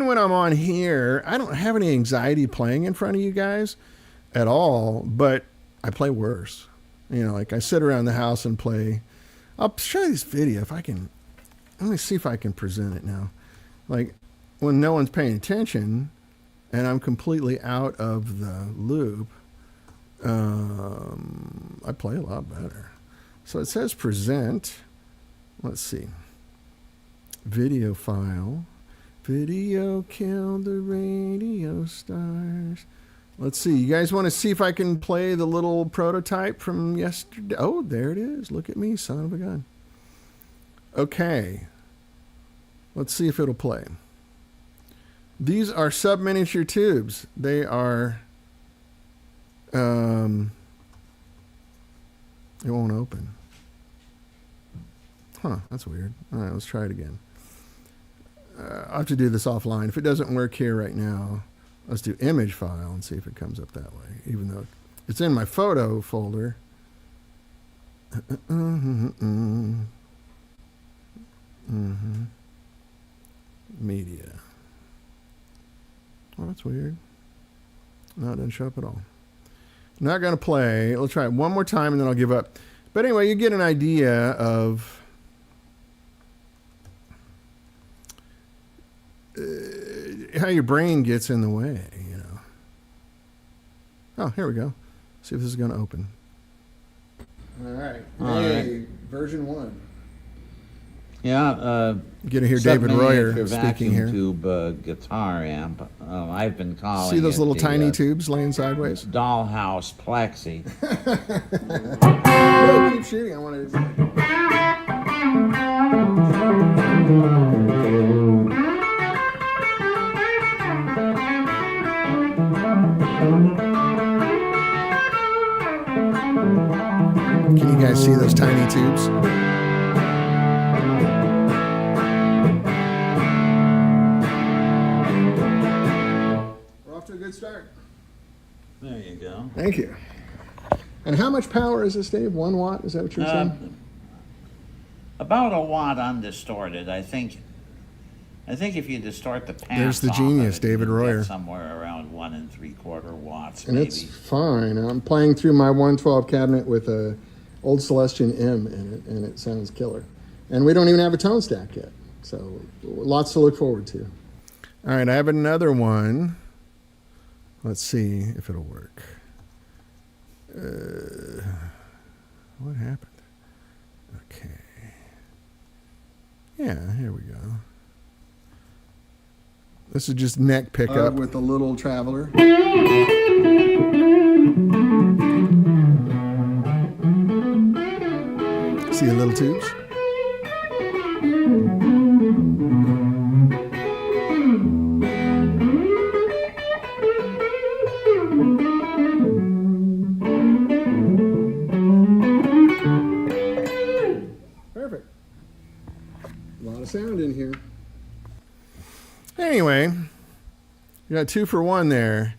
when I'm on here, I don't have any anxiety playing in front of you guys at all, but I play worse. I sit around the house and play. I'll show you this video if I can. Let me see if I can present it now. When no one's paying attention and I'm completely out of the loop, I play a lot better. So it says present. Let's see. Video file. Video killed the radio stars. Let's see. You guys want to see if I can play the little prototype from yesterday? Oh, there it is. Look at me, son of a gun. Okay. Let's see if it'll play. These are sub-miniature tubes. They are... it won't open. Huh, that's weird. All right, let's try it again. I'll have to do this offline. If it doesn't work here right now, let's do image file and see if it comes up that way, even though it's in my photo folder. Media. Oh, that's weird. No, it doesn't show up at all. Not going to play. We'll try it one more time and then I'll give up. But anyway, you get an idea of how your brain gets in the way, you know. Oh, here we go. See if this is going to open. All right. Hey, version 1. Yeah. Get to hear David Royer speaking here. Tube guitar amp. I've been calling. See those little tiny tubes laying sideways? Dollhouse plexi. No, keep shooting. I want to. Can you guys see those tiny tubes? We're off to a good start. There you go. Thank you. And how much power is this, Dave? 1 watt? Is that what you're saying? About a watt undistorted. I think if you distort the pants There's the off genius, of it, David you Royer. get somewhere around 1 3/4 watts. And maybe. it's fine. I'm playing through my 112 cabinet with a old Celestion M in it, and it sounds killer. And we don't even have a tone stack yet, so lots to look forward to. All right, I have another one. Let's see if it'll work. What happened? Okay. Yeah, here we go. This is just neck pickup with a little traveler. See the little tubes? Perfect. A lot of sound in here. Anyway, you got 2 for 1 there.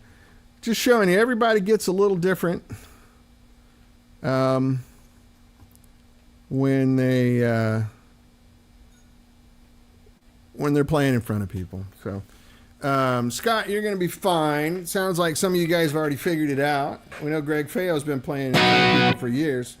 Just showing you, everybody gets a little different when they're playing in front of people. So, Scott, you're going to be fine. It sounds like some of you guys have already figured it out. We know Greg Fayo's been playing in front of people for years.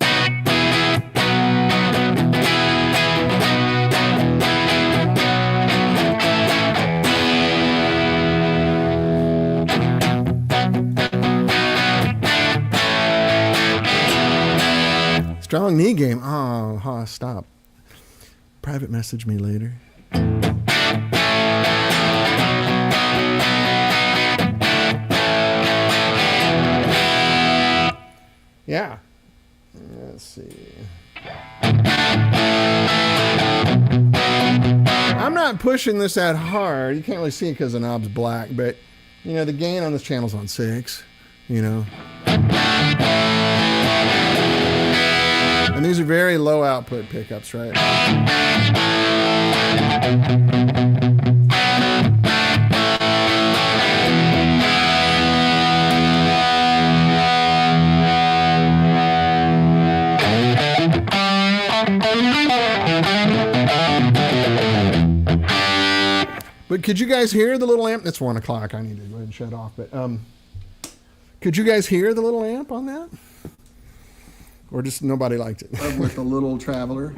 Strong knee game. Oh, stop. Private message me later. Yeah. Let's see. I'm not pushing this that hard. You can't really see it because the knob's black, but you know, the gain on this channel's on 6, you know. And these are very low output pickups, right? But could you guys hear the little amp? It's 1 o'clock. I need to go ahead and shut off. But could you guys hear the little amp on that? Or just nobody liked it? With the little traveler.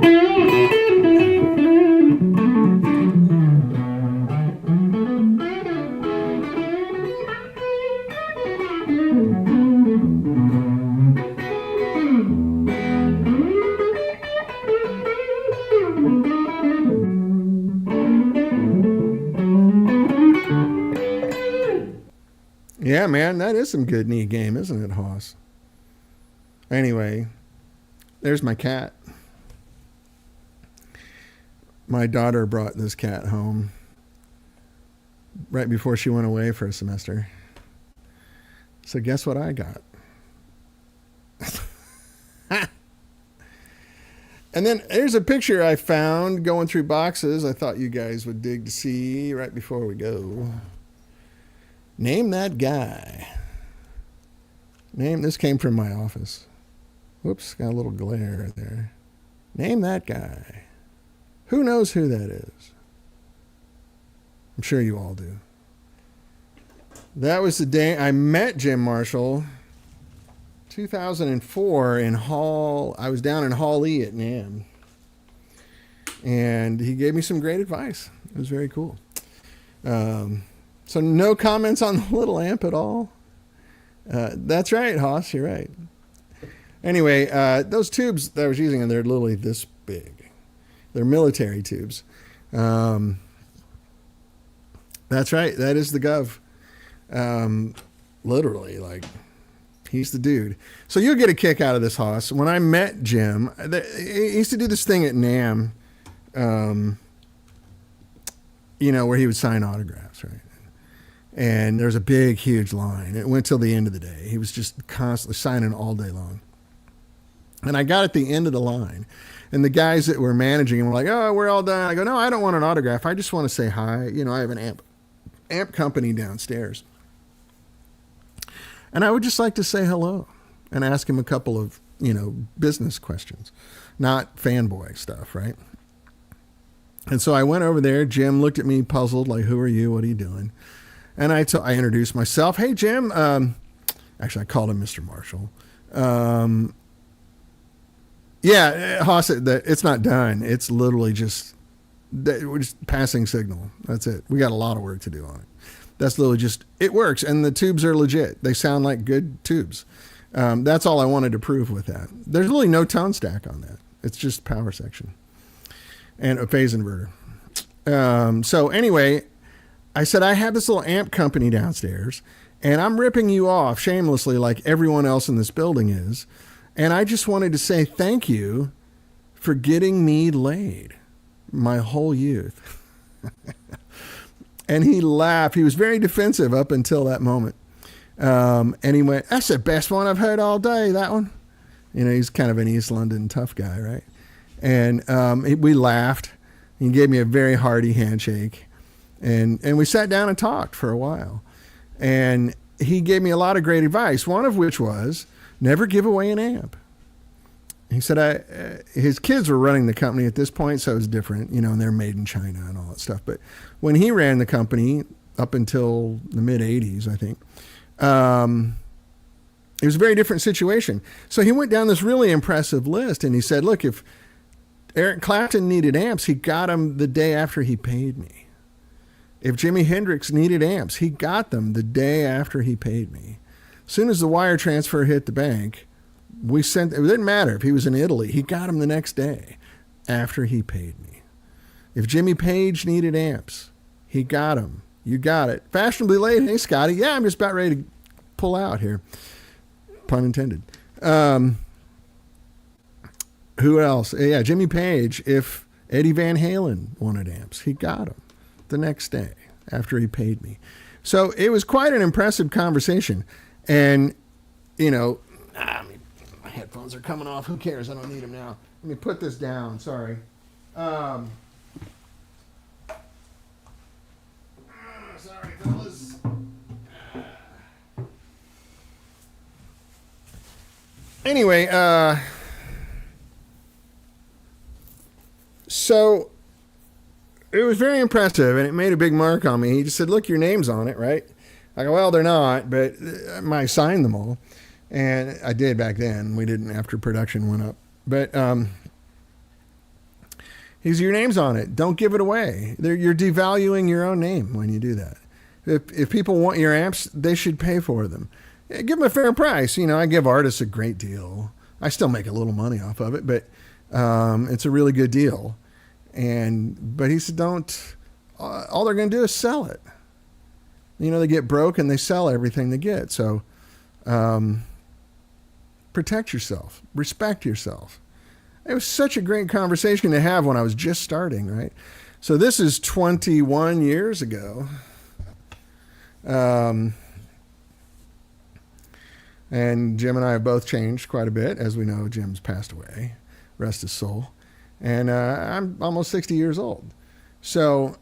Yeah, man, that is some good knee game, isn't it, Hoss? Anyway, there's my cat. My daughter brought this cat home right before she went away for a semester. So guess what I got? And then here's a picture I found going through boxes I thought you guys would dig to see right before we go. Name that guy. This came from my office. Whoops, got a little glare there. Name that guy. Who knows who that is? I'm sure you all do. That was the day I met Jim Marshall. 2004 in Hall. I was down in Hall E at NAMM. And he gave me some great advice. It was very cool. So no comments on the little amp at all? That's right, Haas, you're right. Anyway, those tubes that I was using, they're literally this big. They're military tubes. That's right, that is the Gov. Literally, like, he's the dude. So you'll get a kick out of this, Haas. When I met Jim, he used to do this thing at NAMM, where he would sign autographs, right? And there's a big, huge line. It went till the end of the day. He was just constantly signing all day long. And I got at the end of the line, and the guys that were managing him were like, "Oh, we're all done." I go, "No, I don't want an autograph. I just want to say hi. I have an amp company downstairs." And I would just like to say hello and ask him a couple of, business questions, not fanboy stuff, right? And so I went over there. Jim looked at me puzzled, like, "Who are you? What are you doing?" And I introduced myself. "Hey, Jim." Actually, I called him Mr. Marshall. Yeah, Haas, it's not done. It's literally we're just passing signal. That's it. We got a lot of work to do on it. That's literally it works. And the tubes are legit. They sound like good tubes. That's all I wanted to prove with that. There's really no tone stack on that. It's just power section and a phase inverter. So anyway, I said, I have this little amp company downstairs, and I'm ripping you off shamelessly like everyone else in this building is. And I just wanted to say thank you for getting me laid my whole youth. And he laughed. He was very defensive up until that moment. And he went, "That's the best one I've heard all day, that one." He's kind of an East London tough guy, right? And we laughed. He gave me a very hearty handshake. And we sat down and talked for a while. And he gave me a lot of great advice, one of which was, never give away an amp. He said his kids were running the company at this point, so it was different, and they're made in China and all that stuff. But when he ran the company up until the mid-'80s, I think, it was a very different situation. So he went down this really impressive list, and he said, look, if Eric Clapton needed amps, he got them the day after he paid me. If Jimi Hendrix needed amps, he got them the day after he paid me. As soon as the wire transfer hit the bank, it didn't matter if he was in Italy, he got them the next day after he paid me. If Jimmy Page needed amps, he got them. You got it. Fashionably late. Hey, Scotty. Yeah, I'm just about ready to pull out here. Pun intended. Who else? Yeah, Jimmy Page. If Eddie Van Halen wanted amps, he got them the next day after he paid me. So it was quite an impressive conversation. And, my headphones are coming off. Who cares? I don't need them now. Let me put this down. Sorry. Sorry, fellas. Anyway, so it was very impressive, and it made a big mark on me. He just said, look, your name's on it, right? I go, well, they're not, but I signed them all. And I did back then. We didn't after production went up. But your name's on it. Don't give it away. You're devaluing your own name when you do that. If people want your amps, they should pay for them. Give them a fair price. I give artists a great deal. I still make a little money off of it, but it's a really good deal. But he said, all they're going to do is sell it. They get broke and they sell everything they get. So protect yourself, respect yourself. It was such a great conversation to have when I was just starting, right? So this is 21 years ago. And Jim and I have both changed quite a bit. As we know, Jim's passed away. Rest his soul. And I'm almost 60 years old. So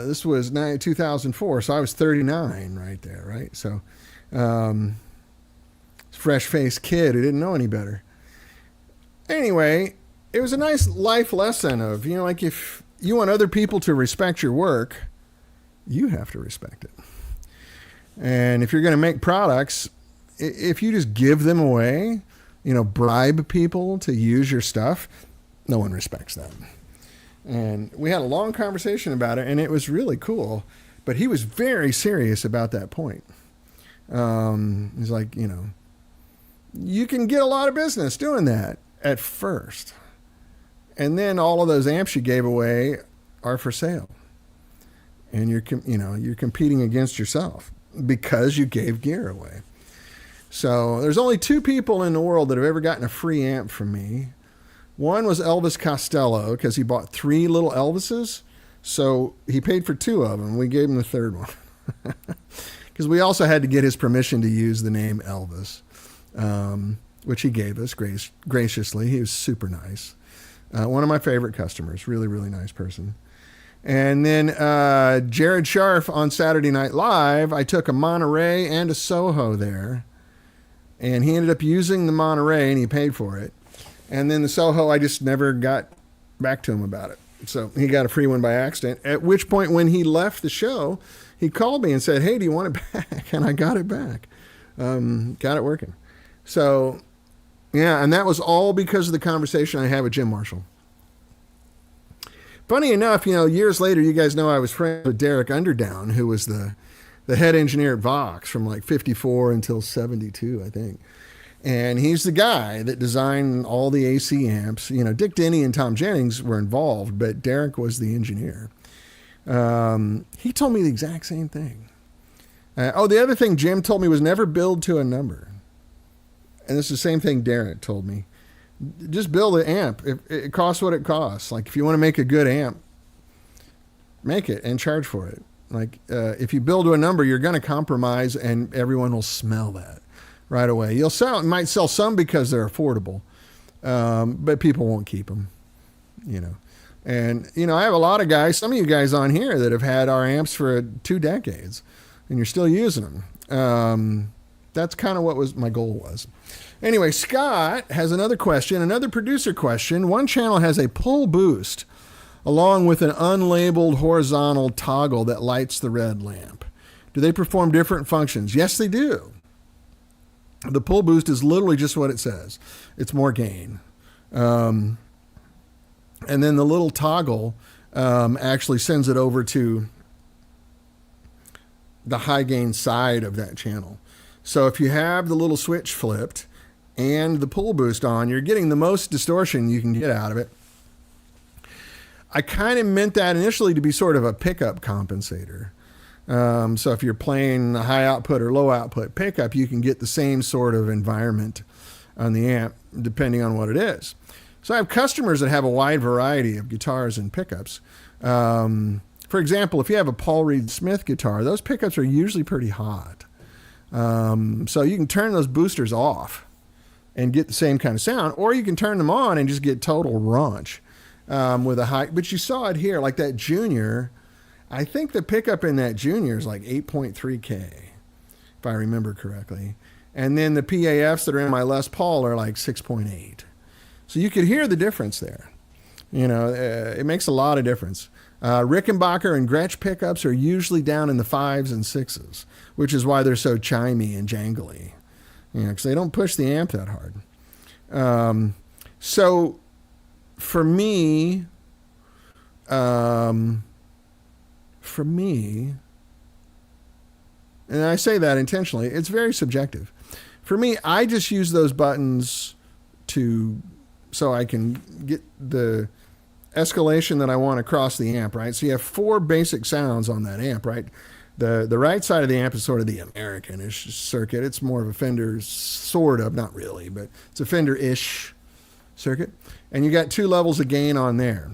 this was 2004. So I was 39 right there, right? So fresh-faced kid who didn't know any better. Anyway, it was a nice life lesson of, like if you want other people to respect your work, you have to respect it. And if you're going to make products, if you just give them away, bribe people to use your stuff, no one respects that. And we had a long conversation about it, and it was really cool. But he was very serious about that point. He's like, you can get a lot of business doing that at first. And then all of those amps you gave away are for sale. And you're competing against yourself because you gave gear away. So there's only 2 people in the world that have ever gotten a free amp from me. One was Elvis Costello, because he bought 3 little Elvises. So he paid for 2 of them. We gave him the 3rd one. Because we also had to get his permission to use the name Elvis, which he gave us graciously. He was super nice. One of my favorite customers. Really, really nice person. And then Jared Scharf on Saturday Night Live, I took a Monterey and a Soho there. And he ended up using the Monterey, and he paid for it. And then the Soho, I just never got back to him about it. So he got a free one by accident, at which point when he left the show, he called me and said, hey, do you want it back? And I got it back. Got it working. So, yeah, and that was all because of the conversation I had with Jim Marshall. Funny enough, years later, you guys know I was friends with Derek Underdown, who was the head engineer at Vox from like 54 until 72, I think. And he's the guy that designed all the AC amps. Dick Denny and Tom Jennings were involved, but Derek was the engineer. He told me the exact same thing. The other thing Jim told me was never build to a number. And this is the same thing Derek told me. Just build an amp. It costs what it costs. Like if you want to make a good amp, make it and charge for it. Like if you build to a number, you're going to compromise, and everyone will smell that right away. You might sell some because they're affordable, but people won't keep them. And I have a lot of guys, some of you guys on here that have had our amps for 2 decades, and you're still using them. That's kind of what my goal was. Anyway, Scott has another question, another producer question. One channel has a pull boost along with an unlabeled horizontal toggle that lights the red lamp. Do they perform different functions? Yes, they do. The pull boost is literally just what it says. It's more gain. And then the little toggle actually sends it over to the high gain side of that channel. So if you have the little switch flipped and the pull boost on, you're getting the most distortion you can get out of it. I kind of meant that initially to be sort of a pickup compensator. So if you're playing a high output or low output pickup, you can get the same sort of environment on the amp depending on what it is. So I have customers that have a wide variety of guitars and pickups. For example, if you have a Paul Reed Smith guitar, those pickups are usually pretty hot. So you can turn those boosters off and get the same kind of sound, or you can turn them on and just get total raunch with a high. But you saw it here, like that Junior. I think the pickup in that Junior is like 8.3K, if I remember correctly. And then the PAFs that are in my Les Paul are like 6.8. So you could hear the difference there. It makes a lot of difference. Rickenbacker and Gretsch pickups are usually down in the 5s and 6s, which is why they're so chimey and jangly, because they don't push the amp that hard. So for me, and I say that intentionally, it's very subjective. For me, I just use those buttons so I can get the escalation that I want across the amp, right? So you have 4 basic sounds on that amp, right? The right side of the amp is sort of the American-ish circuit. It's more of a Fender, sort of, not really, but it's a Fender-ish circuit. And you got 2 levels of gain on there.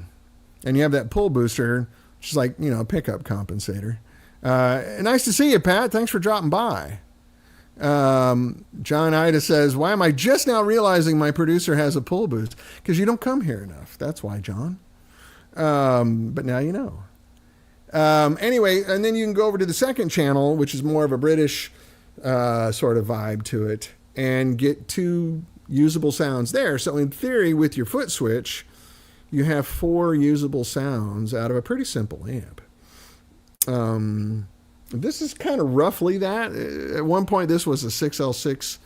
And you have that pull booster, which is like, a pickup compensator. Nice to see you, Pat. Thanks for dropping by. John Ida says, why am I just now realizing my producer has a pull boost? Because you don't come here enough. That's why, John. But now you know. Anyway, and then you can go over to the second channel, which is more of a British sort of vibe to it, and get 2 usable sounds there. So in theory, with your foot switch, you have 4 usable sounds out of a pretty simple amp. This is kind of roughly that. At one point, this was a 6L6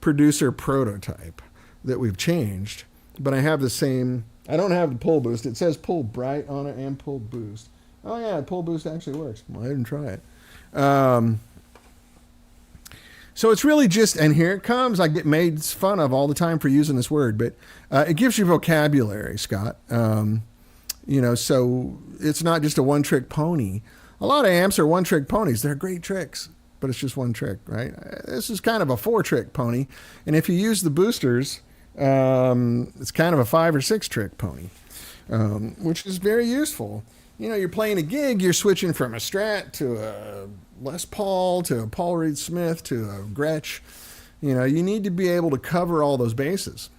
producer prototype that we've changed, but I have the same. I don't have the pull boost. It says pull bright on it and pull boost. Oh yeah, pull boost actually works. Well, I didn't try it. So it's really just, and here it comes. I get made fun of all the time for using this word, but it gives you vocabulary, Scott. So it's not just a one-trick pony. A lot of amps are one-trick ponies. They're great tricks, but it's just one trick, right? This is kind of a 4-trick pony, and if you use the boosters, it's kind of a 5 or 6-trick pony, which is very useful. You're playing a gig, you're switching from a Strat to a Les Paul to a Paul Reed Smith to a Gretsch. You need to be able to cover all those bases.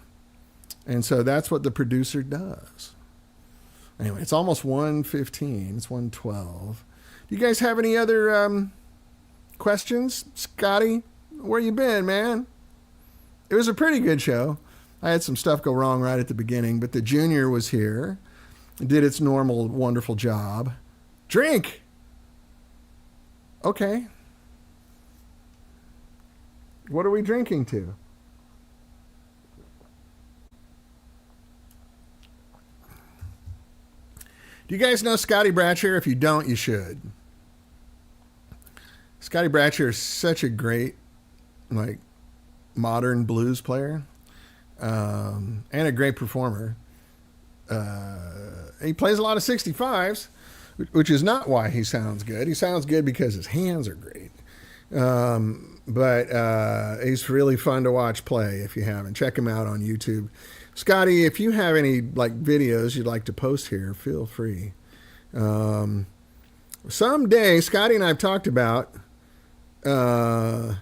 And so that's what the producer does. Anyway, it's almost 1:15. It's 1:12. Do you guys have any other questions? Scotty, where you been, man? It was a pretty good show. I had some stuff go wrong right at the beginning, but the junior was here. Did its normal, wonderful job. Drink! Okay. What are we drinking to? Do you guys know Scotty Bratcher? If you don't, you should. Scotty Bratcher is such a great, modern blues player, and a great performer. He plays a lot of 65s, which is not why he sounds good. He sounds good because his hands are great. But he's really fun to watch play if you haven't. Check him out on YouTube. Scotty, if you have any videos you'd like to post here, feel free. Someday, Scotty and I have talked about, I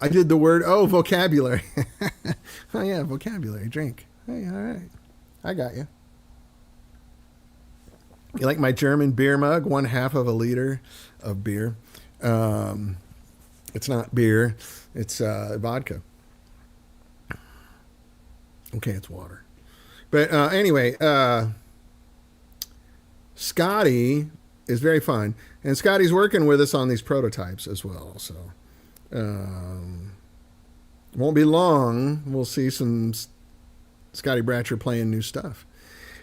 did the word, vocabulary. Oh yeah, vocabulary, drink. Hey, all right. I got you. You like my German beer mug? 1/2 of a liter of beer. It's not beer. It's vodka. Okay, it's water. But anyway, Scotty is very fun. And Scotty's working with us on these prototypes as well. So won't be long. We'll see some Scotty Bratcher playing new stuff.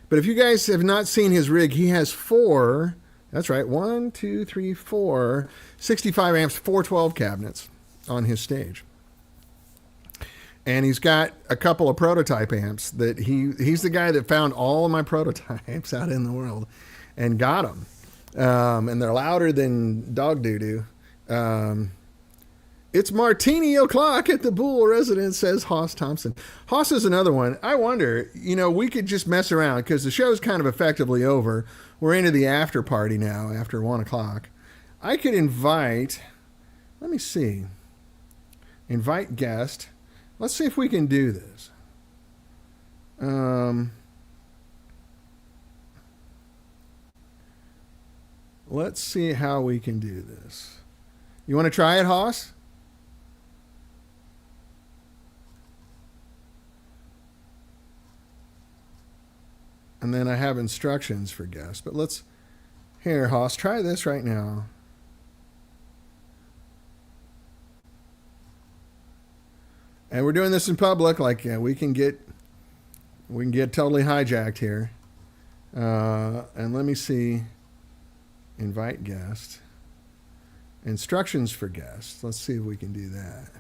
But if you guys have not seen his rig, he has 4, that's right, 1, 2, 3, 4, 65 amps, 412 cabinets on his stage. And he's got a couple of prototype amps that he's the guy that found all of my prototypes out in the world and got them. And they're louder than dog doo-doo. It's Martini o'clock at the Boole residence, says Hoss Thompson. Hoss is another one. I wonder, we could just mess around because the show's kind of effectively over. We're into the after party now, after 1 o'clock. I could invite, let me see, invite guest. Let's see if we can do this. Let's see how we can do this. You want to try it, Hoss? And then I have instructions for guests. But here, Hoss, try this right now. And we're doing this in public, we can get totally hijacked here. And let me see. Invite guest. Instructions for guests. Let's see if we can do that.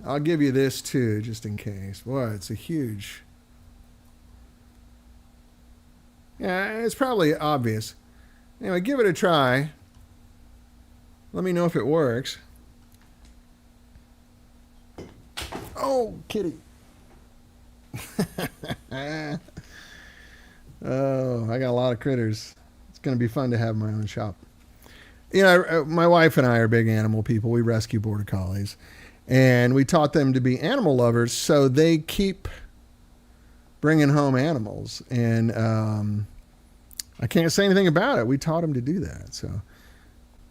I'll give you this too, just in case. Boy, it's a huge. Yeah, it's probably obvious. Anyway, give it a try. Let me know if it works. Oh, kitty. Oh, I got a lot of critters. going to be fun to have my own shop. You know, my wife and I are big animal people. We rescue border collies, and we taught them to be animal lovers, so they keep bringing home animals. And I can't say anything about it. We taught them to do that. So,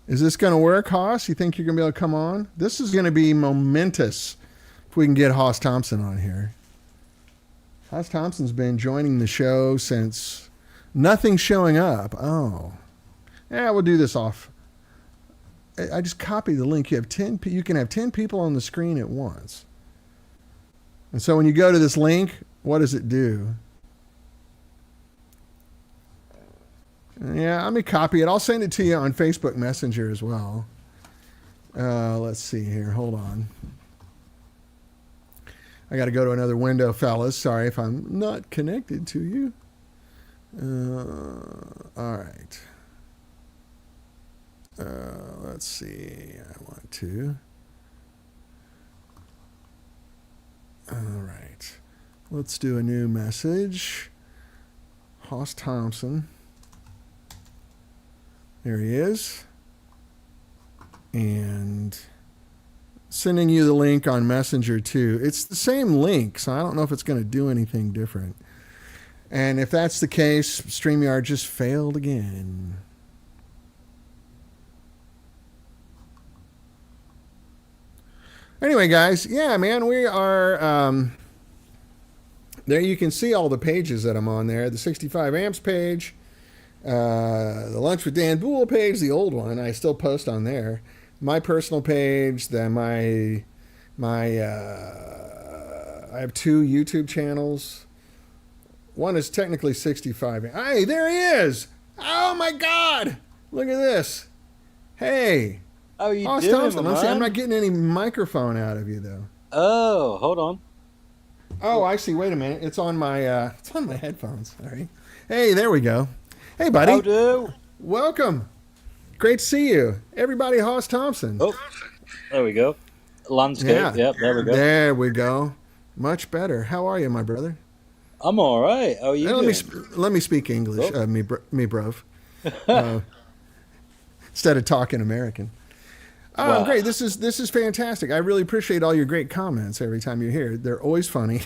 is this going to work, Hoss? You think you're going to be able to come on? This is going to be momentous if we can get Hoss Thompson on here. Hoss Thompson's been joining the show since nothing's showing up. Oh, yeah, we'll do this off. I just copied the link. You can have 10 people on the screen at once. And so when you go to this link, what does it do? Yeah, let me copy it. I'll send it to you on Facebook Messenger as well. Let's see here. Hold on. I got to go to another window, fellas. Sorry if I'm not connected to you. All right. Let's see. I want to. All right. Let's do a new message. Hoss Thompson. There he is. And sending you the link on Messenger too. It's the same link, so I don't know if it's going to do anything different. And if that's the case, StreamYard just failed again. Anyway, guys, yeah, man, we are, there you can see all the pages that I'm on there. The 65 amps page, the Lunch with Dan Boole page, the old one, I still post on there. My personal page, then I have 2 YouTube channels. One is technically 65. Hey, there he is! Oh my God! Look at this. Hey. How are you Hoss doing, Thompson. man? I'm not getting any microphone out of you though. Oh, hold on. Oh, I see. Wait a minute. It's on my headphones. All right. Hey, there we go. Hey, buddy. How do? Welcome. Great to see you. Everybody, Hoss Thompson. Oh, there we go. Landscape. Yeah. Yep, there we go. There we go. Much better. How are you, my brother? I'm all right. How are you doing? Let me speak English. Oh. Me brov. Instead of talking American. Oh, Wow. Great. This is fantastic. I really appreciate all your great comments every time you're here. They're always funny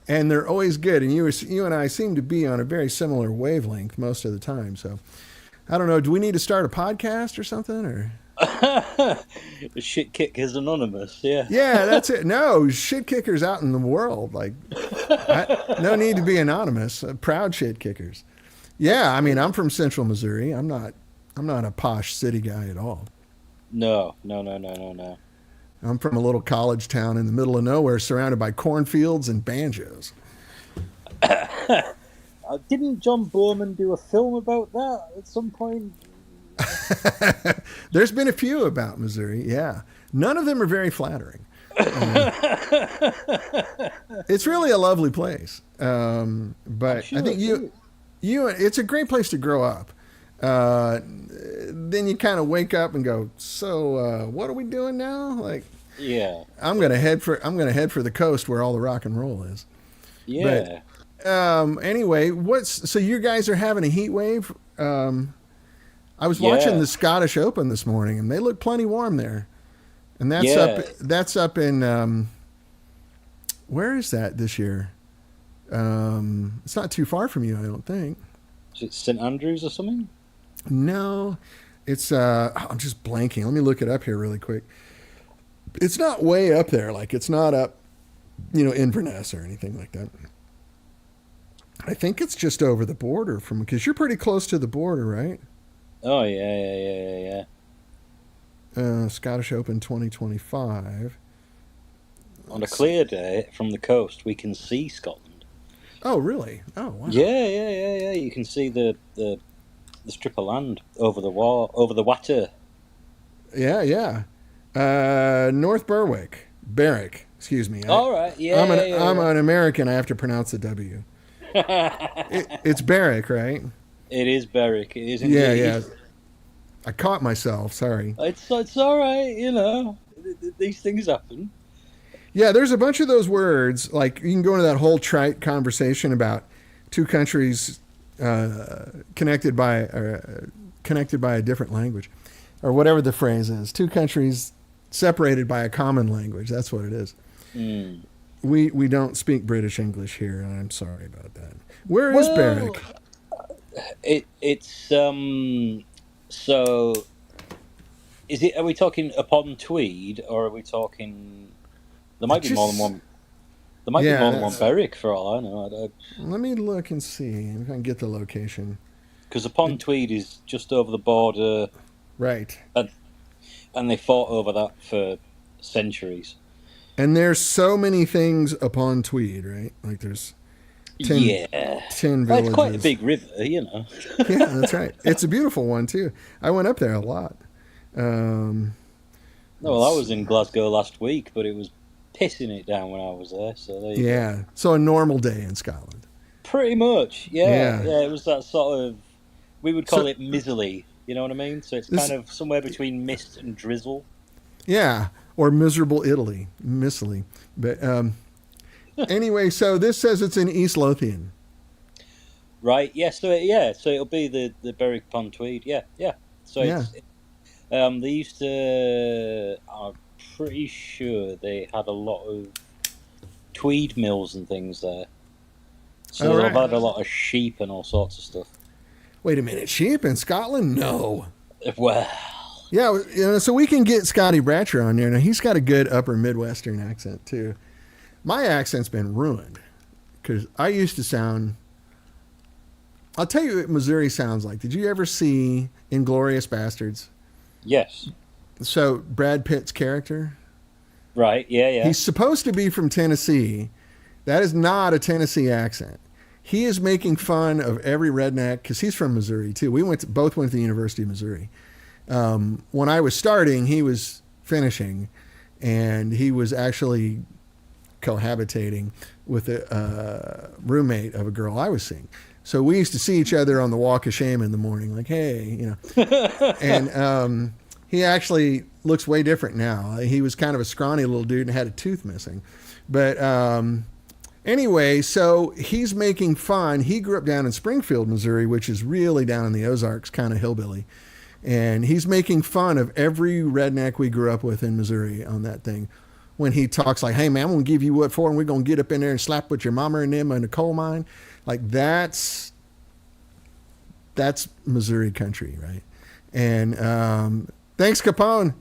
and they're always good. And you and I seem to be on a very similar wavelength most of the time. So I don't know. Do we need to start a podcast or something or? Shit Kickers Anonymous, yeah. Yeah, that's it. No, shit kickers out in the world. Like, no need to be anonymous. Proud shit kickers. Yeah. I mean, I'm from Central Missouri. I'm not a posh city guy at all. No. I'm from a little college town in the middle of nowhere surrounded by cornfields and banjos. Didn't John Borman do a film about that at some point? There's been a few about Missouri, yeah. None of them are very flattering. It's really a lovely place. But Sure I think it's a great place to grow up. Then you kind of wake up and go, so what are we doing now? Like, Yeah. I'm gonna head for the coast where all the rock and roll is. Yeah. But, anyway, so you guys are having a heat wave? I was watching the Scottish Open this morning, and they look plenty warm there. And that's up in where is that this year? It's not too far from you, I don't think. Is it St Andrews or something? No, it's I'm just blanking. Let me look it up here really quick. It's not way up there, like it's not up, Inverness or anything like that. I think it's just over the border because you're pretty close to the border, right? Oh, yeah. Scottish Open 2025. On a clear day from the coast, we can see Scotland. Oh, really? Oh, wow. Yeah. You can see the strip of land over the water. Yeah. North Berwick, excuse me. All right, yeah. I'm an American. I have to pronounce the W. It's Berwick, right? It is Berwick. It is indeed. Yeah. I caught myself. Sorry. It's all right. These things happen. Yeah, there's a bunch of those words. Like you can go into that whole trite conversation about two countries connected by a different language, or whatever the phrase is. Two countries separated by a common language. That's what it is. Mm. We don't speak British English here, and I'm sorry about that. Where is Berwick? It's so. Is it? Are we talking upon Tweed, or are we talking? There might be more than one. There might be more than one Berwick, for all I know. Let me look and see if I can get the location. Because upon Tweed is just over the border, right? And they fought over that for centuries. And there's so many things upon Tweed, right? Like there's 10 villages. Well, it's quite a big river, you know. Yeah, that's right. It's a beautiful one too. I went up there a lot. Well, I was in Glasgow last week, but it was pissing it down when I was there. So there you go. So a normal day in Scotland. Pretty much, yeah. It was that sort of, we would call it mizzly. You know what I mean? So it's kind of somewhere between mist and drizzle. Yeah, or miserable Italy, missily. But anyway, so this says it's in East Lothian. Right. Yeah. So it'll be the Berwick upon Tweed. Yeah. So it's, they used to. I'm pretty sure they had a lot of tweed mills and things there. So they've had a lot of sheep and all sorts of stuff. Wait a minute, sheep in Scotland? No. Well. Yeah, so we can get Scotty Bratcher on there. Now, he's got a good upper Midwestern accent, too. My accent's been ruined because I used to sound... I'll tell you what Missouri sounds like. Did you ever see Inglourious Bastards? Yes. So, Brad Pitt's character? Right, yeah. He's supposed to be from Tennessee. That is not a Tennessee accent. He is making fun of every redneck because he's from Missouri, too. We both went to the University of Missouri. When I was starting, he was finishing, and he was actually cohabitating with a roommate of a girl I was seeing. So we used to see each other on the walk of shame in the morning, like, hey, you know. And he actually looks way different now. He was kind of a scrawny little dude and had a tooth missing. But anyway, so he's making fun. He grew up down in Springfield, Missouri, which is really down in the Ozarks, kind of hillbilly. And he's making fun of every redneck we grew up with in Missouri on that thing. When he talks like, hey, man, I'm going to give you what for, and we're going to get up in there and slap with your mama and them in the coal mine. Like, that's Missouri country, right? And thanks, Capone.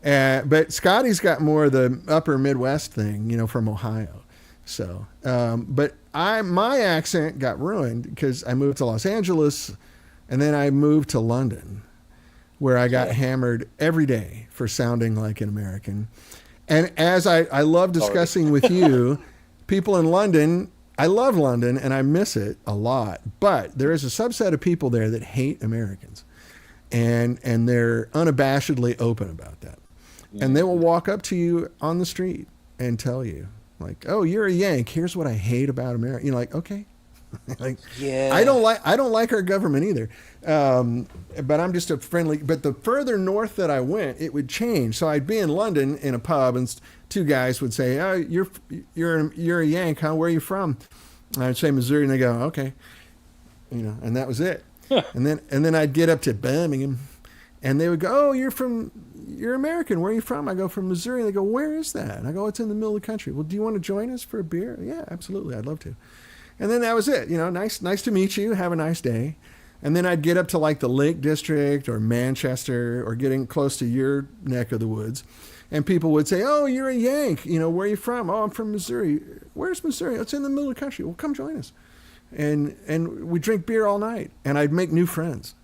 But Scotty's got more of the upper Midwest thing, you know, from Ohio. So, but my accent got ruined because I moved to Los Angeles, and then I moved to London, where I got hammered every day for sounding like an American. And as I love discussing with you, people in London, I love London and I miss it a lot, but there is a subset of people there that hate Americans, and they're unabashedly open about that. Yeah. And they will walk up to you on the street and tell you, like, oh, you're a Yank. Here's what I hate about America. You're like, okay. Like, yeah. I don't like our government either. But I'm just a friendly, but the further north that I went, it would change. So I'd be in London in a pub and two guys would say, oh, you're a Yank, huh? Where are you from? And I'd say Missouri, and they go, okay. You know, and that was it. and then I'd get up to Birmingham and they would go, oh, you're American. Where are you from? I go, from Missouri. And they go, where is that? And I go, it's in the middle of the country. Well, do you want to join us for a beer? Yeah, absolutely. I'd love to. And then that was it. You know, nice to meet you. Have a nice day. And then I'd get up to like the Lake District or Manchester or getting close to your neck of the woods. And people would say, oh, you're a Yank. You know, where are you from? Oh, I'm from Missouri. Where's Missouri? It's in the middle of the country. Well, come join us. And we drink beer all night. And I'd make new friends,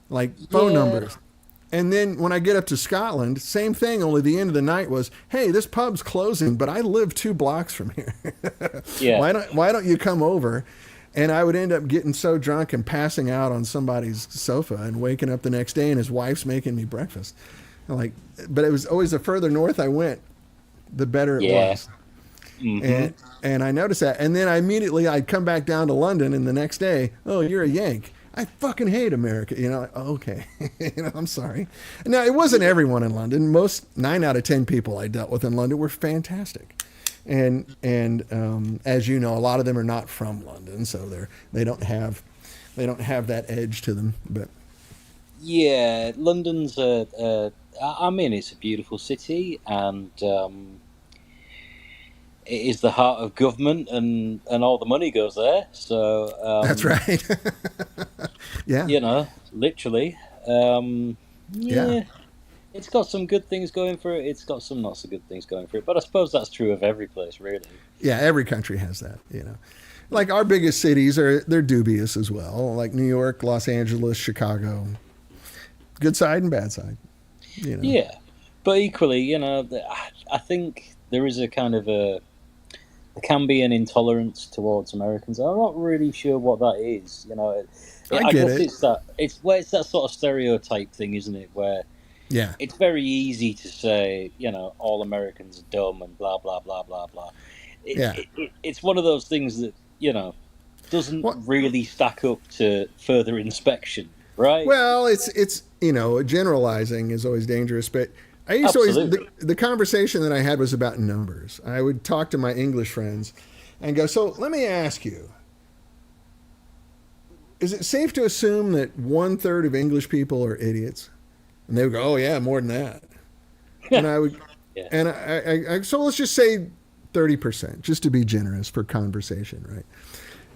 like phone numbers. And then when I get up to Scotland, same thing, only the end of the night was, hey, this pub's closing, but I live 2 blocks from here. Yeah. Why don't you come over? And I would end up getting so drunk and passing out on somebody's sofa and waking up the next day and his wife's making me breakfast. But it was always the further north I went, the better it was. Mm-hmm. And I noticed that. And then I'd come back down to London, and the next day, oh, you're a Yank. I fucking hate America. You know, like, oh, okay. You know, I'm sorry. Now, it wasn't everyone in London. 9 out of 10 people I dealt with in London were fantastic. And as you know, a lot of them are not from London, so they don't have They don't have that edge to them. But Yeah, London's I mean, it's a beautiful city, and it is the heart of government, and all the money goes there. So that's right. Yeah. you know, literally, Yeah. yeah, it's got some good things going for it. It's got some not so good things going for it. But I suppose that's true of every place, really. Yeah. Every country has that. Like our biggest cities they're dubious as well. Like New York, Los Angeles, Chicago. Good side and bad side. Yeah, but equally, I think there is a kind of there can be an intolerance towards Americans. I'm not really sure what that is. I get guess it. it's that sort of stereotype thing, isn't it? Where Yeah. it's very easy to say, all Americans are dumb and blah blah blah blah blah. Yeah. It's one of those things that doesn't What? really stack up to further inspection, right? Well, it's generalizing is always dangerous, but I used to always the conversation that I had was about numbers. I would talk to my English friends and go, "So let me ask you, is it safe to assume that 1/3 of English people are idiots?" And they would go, "Oh yeah, more than that." And I would, Yeah. and I so let's just say 30%, just to be generous for conversation, right?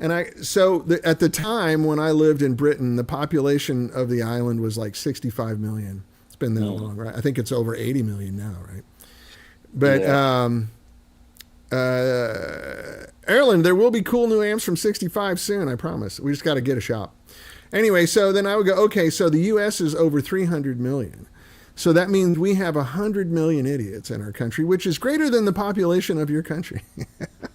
And at the time when I lived in Britain, the population of the island was like 65 million. It's been that long, right? I think it's over 80 million now, right? But Ireland, there will be cool new amps from 65 soon, I promise. We just got to get a shop. Anyway, so then I would go, okay, so the U.S. is over 300 million. So that means we have 100 million idiots in our country, which is greater than the population of your country.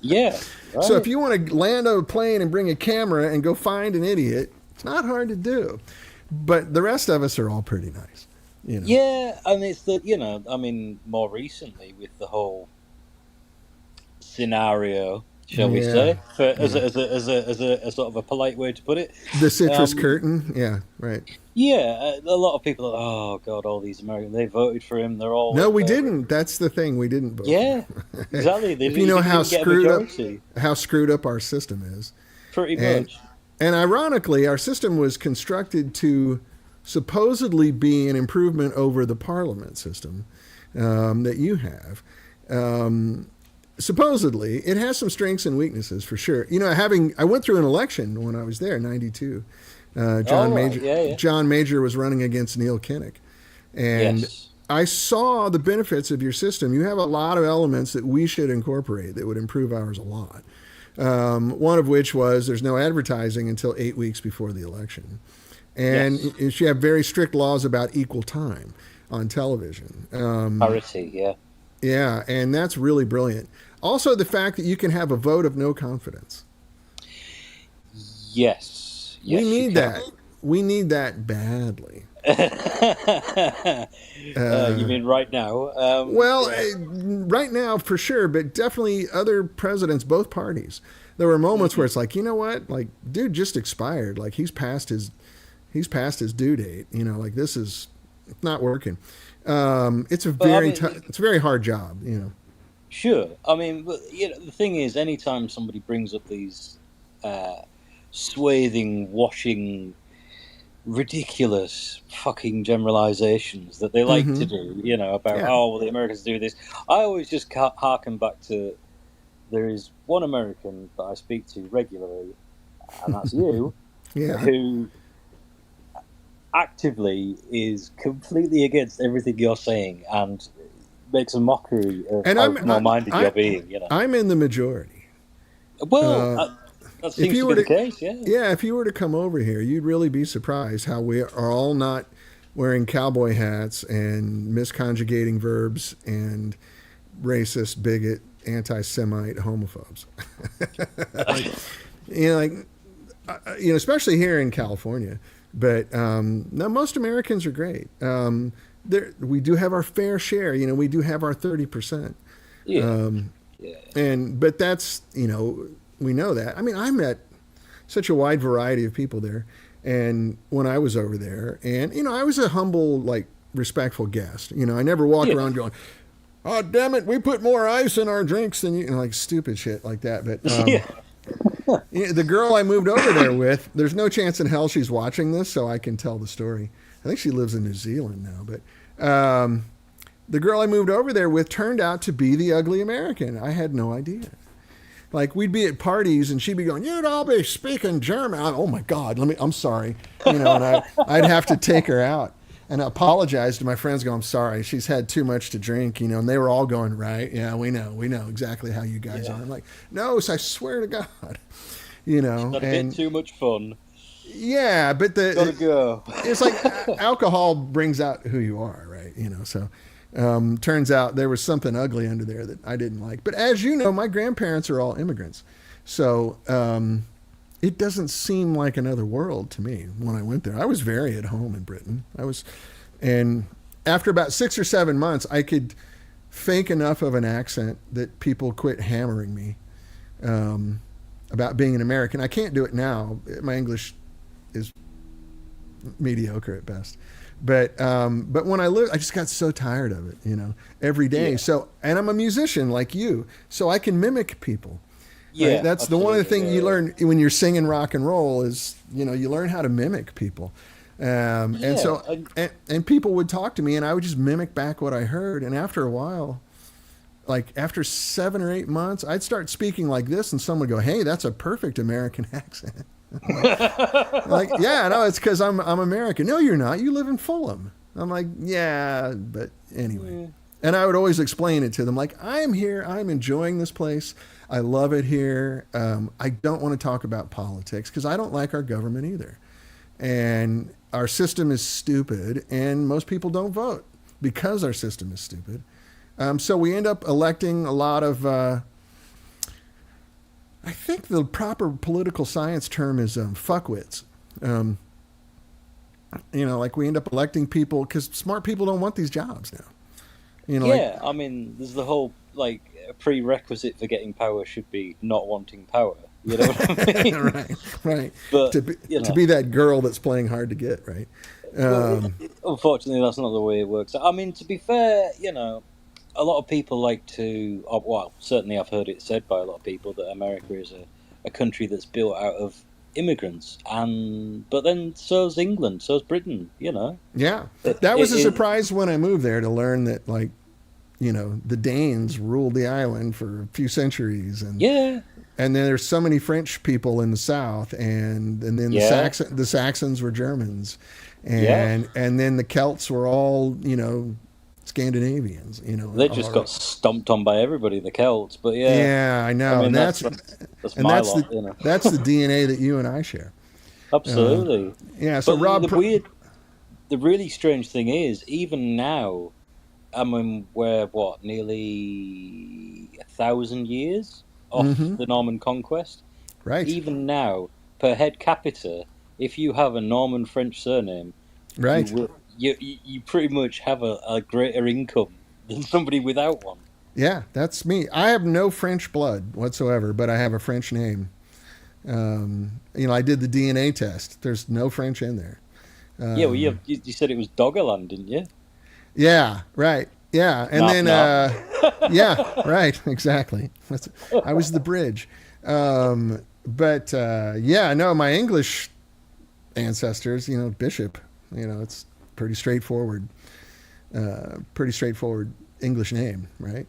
Yeah. Right. So if you want to land a plane and bring a camera and go find an idiot, it's not hard to do. But the rest of us are all pretty nice. Yeah, and it's more recently with the whole scenario, shall we say, as a sort of a polite way to put it. The citrus curtain, yeah, right. Yeah, a lot of people are, oh God, all these Americans, they voted for him, they're all... No, we didn't. That's the thing, we didn't vote Yeah, for him. exactly. If you know how screwed up our system is. Pretty much. And ironically, our system was constructed to supposedly be an improvement over the parliament system that you have. Supposedly, it has some strengths and weaknesses for sure. I went through an election when I was there, 92. John Major was running against Neil Kinnock. And Yes. I saw the benefits of your system. You have a lot of elements that we should incorporate that would improve ours a lot. One of which was there's no advertising until 8 weeks before the election. And you have very strict laws about equal time on television. Parity, yeah. Yeah, and that's really brilliant. Also, the fact that you can have a vote of no confidence. Yes. We need that. We need that badly. You mean right now? Right now for sure, but definitely other presidents, both parties. There were moments where it's like, you know what, like, dude just expired. Like he's past his due date. Like this is not working. It's a very hard job. Sure. I mean, but, the thing is, anytime somebody brings up these swathing, washing, ridiculous fucking generalizations that they like to do, about, oh, well, the Americans do this. I always just harken back to, there is one American that I speak to regularly, and that's you, who actively is completely against everything you're saying and makes a mockery of how small-minded you're being. I'm in the majority. Well, that seems to be the case, yeah. Yeah, if you were to come over here, you'd really be surprised how we are all not wearing cowboy hats and misconjugating verbs and racist, bigot, anti-Semite homophobes. Especially here in California. But no, most Americans are great. We do have our fair share. We do have our 30%. But that's we know that. I mean, I met such a wide variety of people there, and when I was over there, and I was a humble, like, respectful guest. I never walked around going, "Oh, damn it, we put more ice in our drinks than you," like stupid shit like that. But The girl I moved over there with, there's no chance in hell she's watching this, so I can tell the story. I think she lives in New Zealand now, but the girl I moved over there with turned out to be the ugly American. I had no idea. Like, we'd be at parties and she'd be going, "You'd all be speaking German." Oh my God, I'm sorry. And I'd have to take her out and apologize to my friends, go, "I'm sorry, she's had too much to drink," and they were all going, "Right, yeah, we know exactly how you guys are." I'm like, "No, I swear to God." She's had a bit too much fun. Yeah, but gotta go. It's like alcohol brings out who you are, right? So turns out there was something ugly under there that I didn't like. But as you know, my grandparents are all immigrants, so it doesn't seem like another world to me when I went there. I was very at home in Britain. And after about 6 or 7 months, I could fake enough of an accent that people quit hammering me about being an American. I can't do it now. My English is mediocre at best. But when I lived, I just got so tired of it, every day. Yeah. So, and I'm a musician like you, so I can mimic people. Yeah, right? That's one of the things you learn when you're singing rock and roll is, you learn how to mimic people. And so, and people would talk to me and I would just mimic back what I heard. And after a while, like after 7 or 8 months, I'd start speaking like this and someone would go, "Hey, that's a perfect American accent." Like, yeah, no, it's because I'm American. "No, you're not. You live in Fulham." I'm like, "Yeah, but anyway." Yeah. And I would always explain it to them, like, "I'm here. I'm enjoying this place. I love it here. I don't want to talk about politics because I don't like our government either. And our system is stupid, and most people don't vote because our system is stupid. So we end up electing a lot of, I think the proper political science term is fuckwits. Like we end up electing people because smart people don't want these jobs now. I mean, there's the whole, like, a prerequisite for getting power should be not wanting power. You know what I mean? Right. But, to be that girl that's playing hard to get, right? Unfortunately, that's not the way it works. I mean, to be fair, a lot of people like to, well, certainly I've heard it said by a lot of people that America is a country that's built out of immigrants, but then so's England, so's Britain, Yeah, that was a surprise when I moved there to learn that, like, the Danes ruled the island for a few centuries, and and then there's so many French people in the South, and then the Saxons were Germans, and then the Celts were all Scandinavians. They just got stomped on by everybody, the Celts. But I know, I mean, that's my lot. That's the DNA that you and I share. Absolutely. So but Rob, the really strange thing is, even now, I mean, we're nearly 1,000 years off the Norman conquest. Right. Even now, per head capita, if you have a Norman French surname, right, you pretty much have a greater income than somebody without one. Yeah, that's me. I have no French blood whatsoever, but I have a French name. I did the DNA test. There's no French in there. Well, you said it was Doggerland, didn't you? Yeah, right. Yeah, and yeah, right, exactly. I was the bridge. My English ancestors, Bishop, it's pretty straightforward English name, right?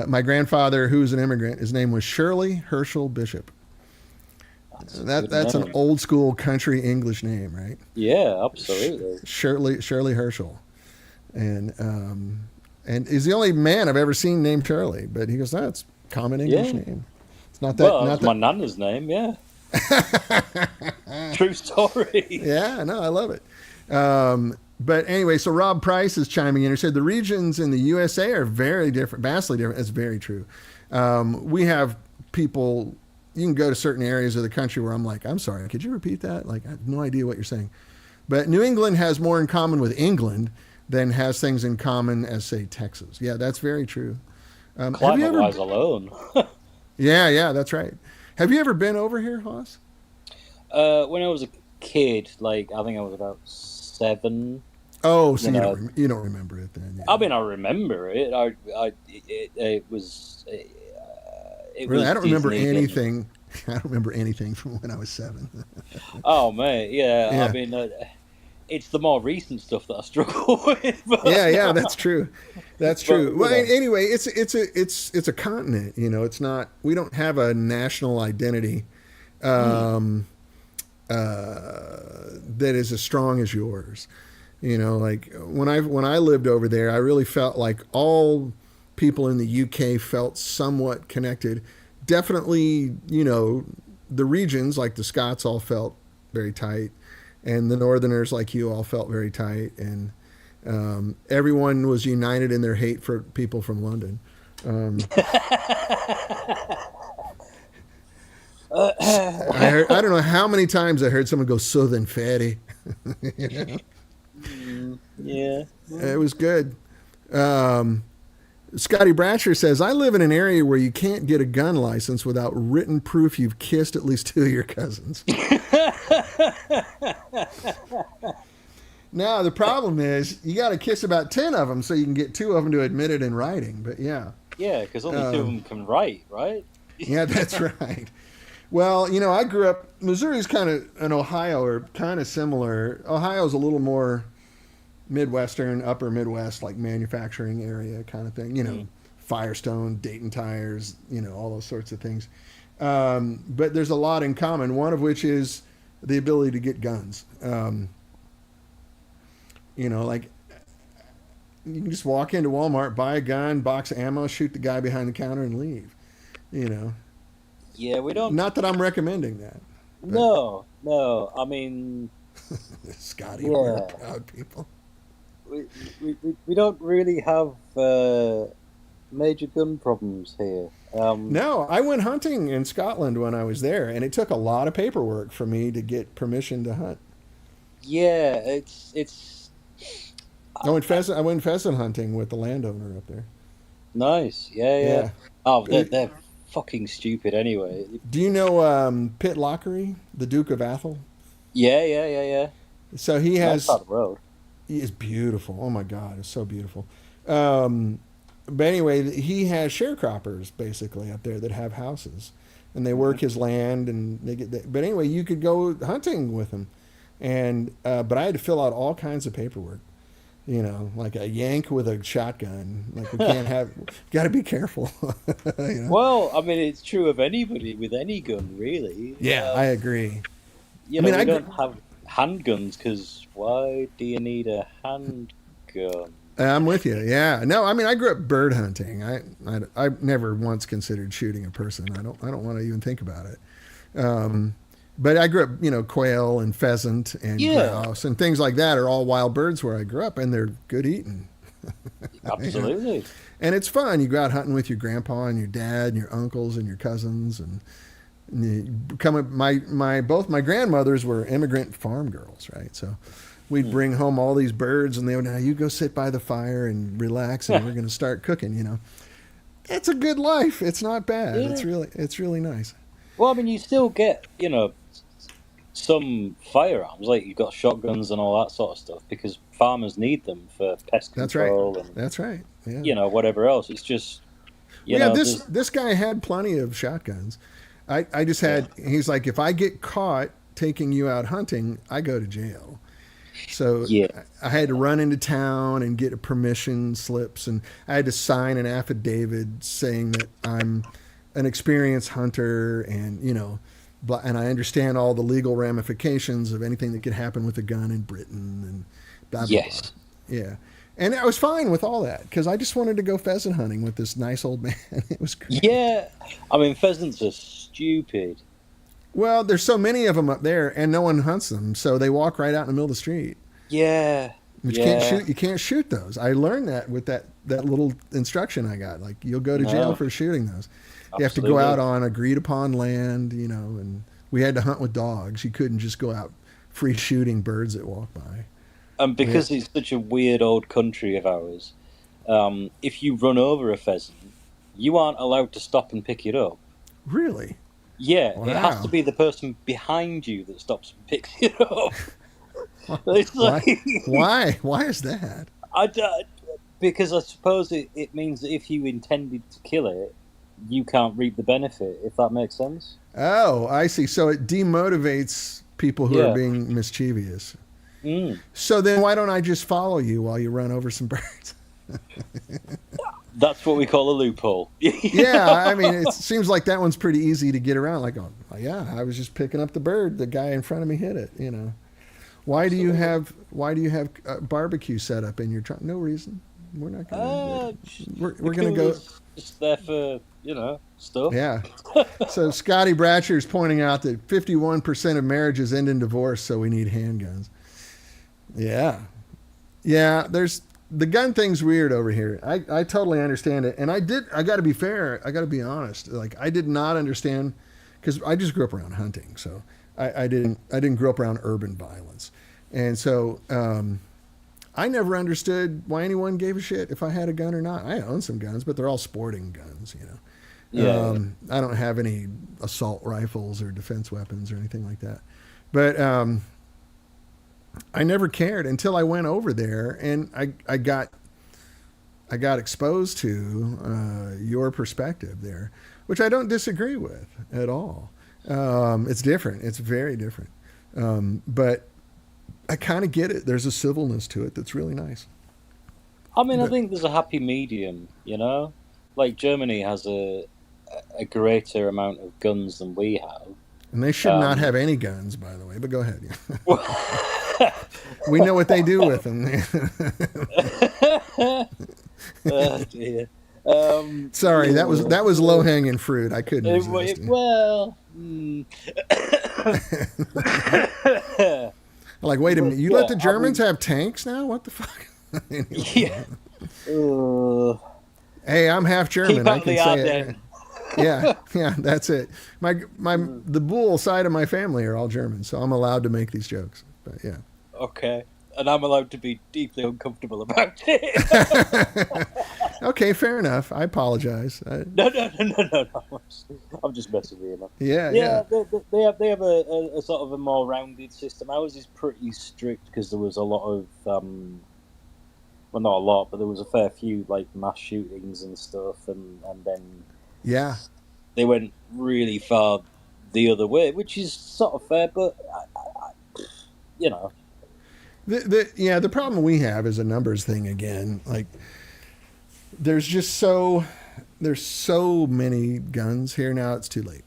My grandfather, who's an immigrant, his name was Shirley Herschel Bishop. That's an old school country English name, right? Yeah, absolutely. Shirley Herschel. And he's the only man I've ever seen named Charlie, but he goes, "That's a common English name. It's not that." Well, that's my nana's name, yeah. True story. Yeah, no, I love it. But anyway, so Rob Price is chiming in. He said the regions in the USA are very different, vastly different. It's very true. We have people. You can go to certain areas of the country where I'm like, "I'm sorry, could you repeat that?" Like, I have no idea what you're saying. But New England has more in common with England than has things in common as, say, Texas. Yeah, that's very true. Climate-wise alone. Yeah, that's right. Have you ever been over here, Hoss? When I was a kid, I think I was about 7. Oh, so you don't remember it then? Yeah. I mean, I remember it. It was. Really, I don't remember anything. I don't remember anything from when I was 7. Oh mate, yeah. Yeah. I mean, it's the more recent stuff that I struggle with. But, Yeah, that's true. That's true. But, Well, you know. anyway, it's a continent. It's not. We don't have a national identity that is as strong as yours. Like when I lived over there, I really felt like all people in the UK felt somewhat connected. Definitely, the regions like the Scots all felt very tight, and the Northerners like you all felt very tight, and everyone was united in their hate for people from London. I don't know how many times I heard someone go Southern Fatty. Yeah. It was good. Scotty Bratcher says, I live in an area where you can't get a gun license without written proof you've kissed at least 2 of your cousins. Now, the problem is you got to kiss about 10 of them so you can get 2 of them to admit it in writing. But yeah. Yeah, because only 2 of them can write, right? Yeah, that's right. Well, I grew up, Missouri's kind of, and Ohio are kind of similar. Ohio's a little more Midwestern, upper Midwest, like manufacturing area kind of thing, Firestone, Dayton tires, all those sorts of things. But there's a lot in common, one of which is the ability to get guns. Like you can just walk into Walmart, buy a gun, box of ammo, shoot the guy behind the counter and leave, Yeah, we don't. Not that I'm recommending that. No. I mean, Scotty, we're proud people. We don't really have major gun problems here. No, I went hunting in Scotland when I was there, and it took a lot of paperwork for me to get permission to hunt. Yeah, it's. I went pheasant hunting with the landowner up there. Nice, yeah. Oh, they're fucking stupid anyway. Do you know Pitt Lockery, the Duke of Athol? Yeah. So he has. Nice part of the road. He is beautiful. Oh my God, it's so beautiful. But anyway, he has sharecroppers basically up there that have houses, and they work his land, and they get. But anyway, you could go hunting with him, and but I had to fill out all kinds of paperwork. Like a yank with a shotgun. Like we can't have. Got to be careful. Well, I mean, it's true of anybody with any gun, really. Yeah, I agree. We don't have handguns because why do you need a handgun? I'm with you. Yeah. No, I mean, I grew up bird hunting. I never once considered shooting a person. I don't want to even think about it. But I grew up, quail and pheasant and grouse and things like that are all wild birds where I grew up, and they're good eating. Absolutely. And it's fun. You go out hunting with your grandpa and your dad and your uncles and your cousins, and both my grandmothers were immigrant farm girls, right? So we'd bring home all these birds, and they would, now you go sit by the fire and relax, and we're going to start cooking. It's a good life. It's not bad. Yeah. It's really nice. Well, I mean, you still get some firearms, like you've got shotguns and all that sort of stuff, because farmers need them for pest control. That's right. Yeah. Whatever else. It's just. This guy had plenty of shotguns. I just had. Yeah. He's like, if I get caught taking you out hunting, I go to jail. So I had to run into town and get permission slips, and I had to sign an affidavit saying that I'm an experienced hunter, and and I understand all the legal ramifications of anything that could happen with a gun in Britain, and blah, blah, blah. Yeah. And I was fine with all that because I just wanted to go pheasant hunting with this nice old man. It was great. Yeah. I mean, pheasants are stupid. Well, there's so many of them up there, and no one hunts them, so they walk right out in the middle of the street. Yeah. But you can't shoot those. I learned that with that little instruction I got. Like, you'll go to jail for shooting those. You have to go out on agreed upon land, and we had to hunt with dogs. You couldn't just go out free shooting birds that walk by. And because it's such a weird old country of ours, if you run over a pheasant, you aren't allowed to stop and pick it up. Really? Yeah, wow. It has to be the person behind you that stops and picks it up. It's like... Why? Why is that? Because I suppose it means that if you intended to kill it, you can't reap the benefit, if that makes sense. Oh, I see. So it demotivates people who are Yeah. being mischievous. Mm. So then why don't I just follow you while you run over some birds? That's what we call a loophole. Yeah, I mean, it seems like that one's pretty easy to get around. Like, oh, yeah, I was just picking up the bird. The guy in front of me hit it. You know, why do you have barbecue set up in your truck? No reason. We're not gonna. We're gonna go. Just there for stuff. Yeah. So Scotty Bratcher is pointing out that 51% of marriages end in divorce, so we need handguns. Yeah. Yeah, there's the gun thing's weird over here. I totally understand it. And I got to be fair. I got to be honest. Like, I did not understand, because I just grew up around hunting. So I didn't grow up around urban violence. And so I never understood why anyone gave a shit if I had a gun or not. I own some guns, but they're all sporting guns, you know. Yeah. I don't have any assault rifles or defense weapons or anything like that. But I never cared until I went over there, and I got exposed to your perspective there, which I don't disagree with at all. It's different. It's very different. But I kind of get it. There's a civilness to it that's really nice. I mean, I think there's a happy medium, Like Germany has a greater amount of guns than we have. And they should not have any guns, by the way, but go ahead. We know what they do with them. Oh, dear. Sorry, that was low-hanging fruit. I couldn't resist. Like, wait a minute, you let the Germans have tanks now? What the fuck? Yeah. Hey, I'm half German. I can say it. Then. Yeah, that's it. The bull side of my family are all German, so I'm allowed to make these jokes. But yeah. Okay. And I'm allowed to be deeply uncomfortable about it. Okay, fair enough. I apologize. No. I'm just messing with you. Yeah. They have a sort of a more rounded system. Ours is pretty strict because there was a lot of well, not a lot, but there was a fair few like mass shootings and stuff, and then yeah, they went really far the other way, which is sort of fair, but The problem we have is a numbers thing again. Like, there's so many guns here now. It's too late.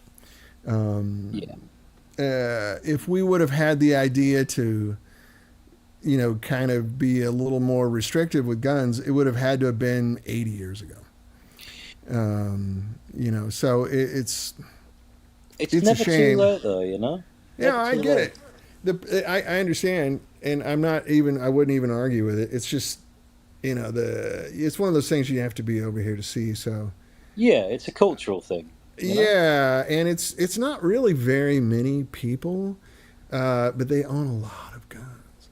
If we would have had the idea to, kind of be a little more restrictive with guns, it would have had to have been 80 years ago. So it's never a shame. too late, though. Yeah, I get it. I understand, and I wouldn't even argue with it. It's just, it's one of those things you have to be over here to see. So yeah, it's a cultural thing. Yeah, and it's not really very many people, but they own a lot of guns.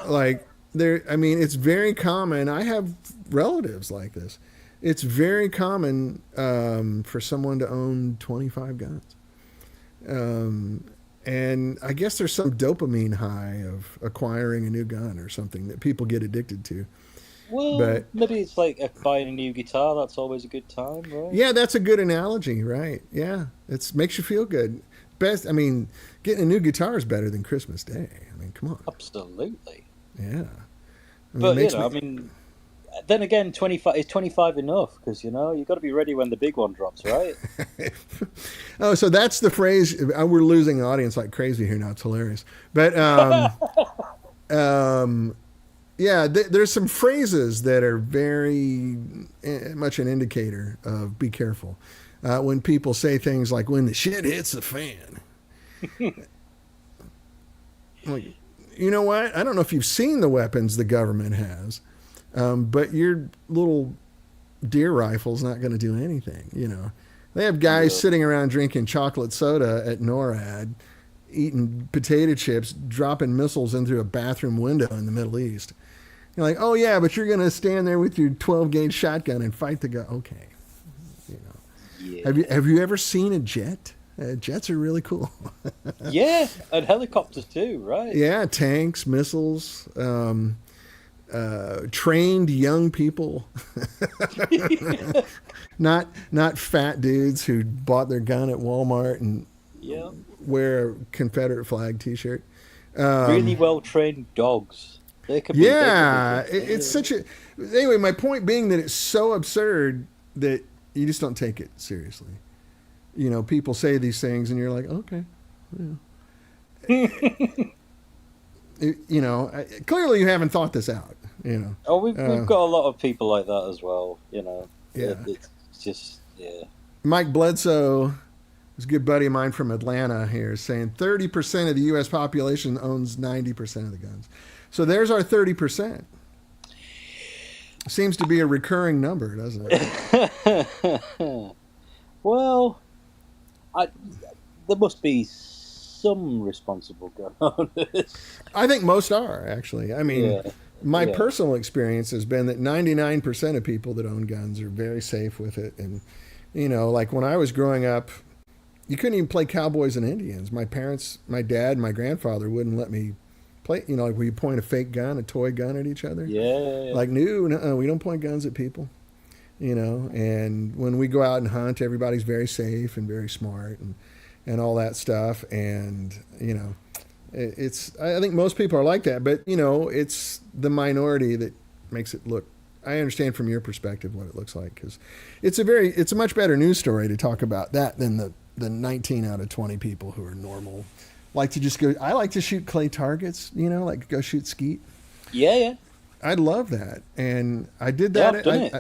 Like it's very common. I have relatives like this. It's very common for someone to own 25 guns. And I guess there's some dopamine high of acquiring a new gun or something that people get addicted to. Well, maybe it's like buying a new guitar. That's always a good time, right? Yeah, that's a good analogy, right? Yeah, it makes you feel good. Getting a new guitar is better than Christmas Day. I mean, come on. Absolutely. Yeah. Then again, 25 is 25 enough? Because you've got to be ready when the big one drops, right? Oh, so that's the phrase. We're losing the audience like crazy here now. It's hilarious. But there's some phrases that are very much an indicator of be careful. When people say things like "when the shit hits the fan," like, you know what? I don't know if you've seen the weapons the government has. But your little deer rifle's not going to do anything, They have guys sitting around drinking chocolate soda at NORAD, eating potato chips, dropping missiles in through a bathroom window in the Middle East. You're like, oh yeah, but you're going to stand there with your 12-gauge shotgun and fight the guy. Okay. Yeah. Have you ever seen a jet? Jets are really cool. Yeah, and helicopters too, right? Yeah, tanks, missiles. trained young people, not fat dudes who bought their gun at Walmart and wear a Confederate flag T-shirt. Really well trained dogs. They could be. Yeah, it's such a. Anyway, my point being that it's so absurd that you just don't take it seriously. You know, people say these things, and you're like, okay. Yeah. You know, clearly you haven't thought this out. You know. Oh, we've got a lot of people like that as well. You know. Yeah. It's just Mike Bledsoe, who's a good buddy of mine from Atlanta here, is saying 30% of the U.S. population owns 90% of the guns. So there's our 30%. Seems to be a recurring number, doesn't it? Well, there must be some responsible gun owners. I think most are, actually. I mean, my personal experience has been that 99% of people that own guns are very safe with it. And, you know, like when I was growing up, you couldn't even play cowboys and Indians. My parents, my dad, my grandfather wouldn't let me play, you know, like where you point a fake gun, a toy gun at each other. Yeah. Like, no, we don't point guns at people, you know. And when we go out and hunt, everybody's very safe and very smart and all that stuff. And, you know, I think most people are like that. But, you know, it's the minority that makes it look, I understand from your perspective what it looks like. Because it's a much better news story to talk about that than the 19 out of 20 people who are normal. Like to just go. I like to shoot clay targets. You know, like go shoot skeet. Yeah. I'd love that, and I did that. Yeah, I've done it.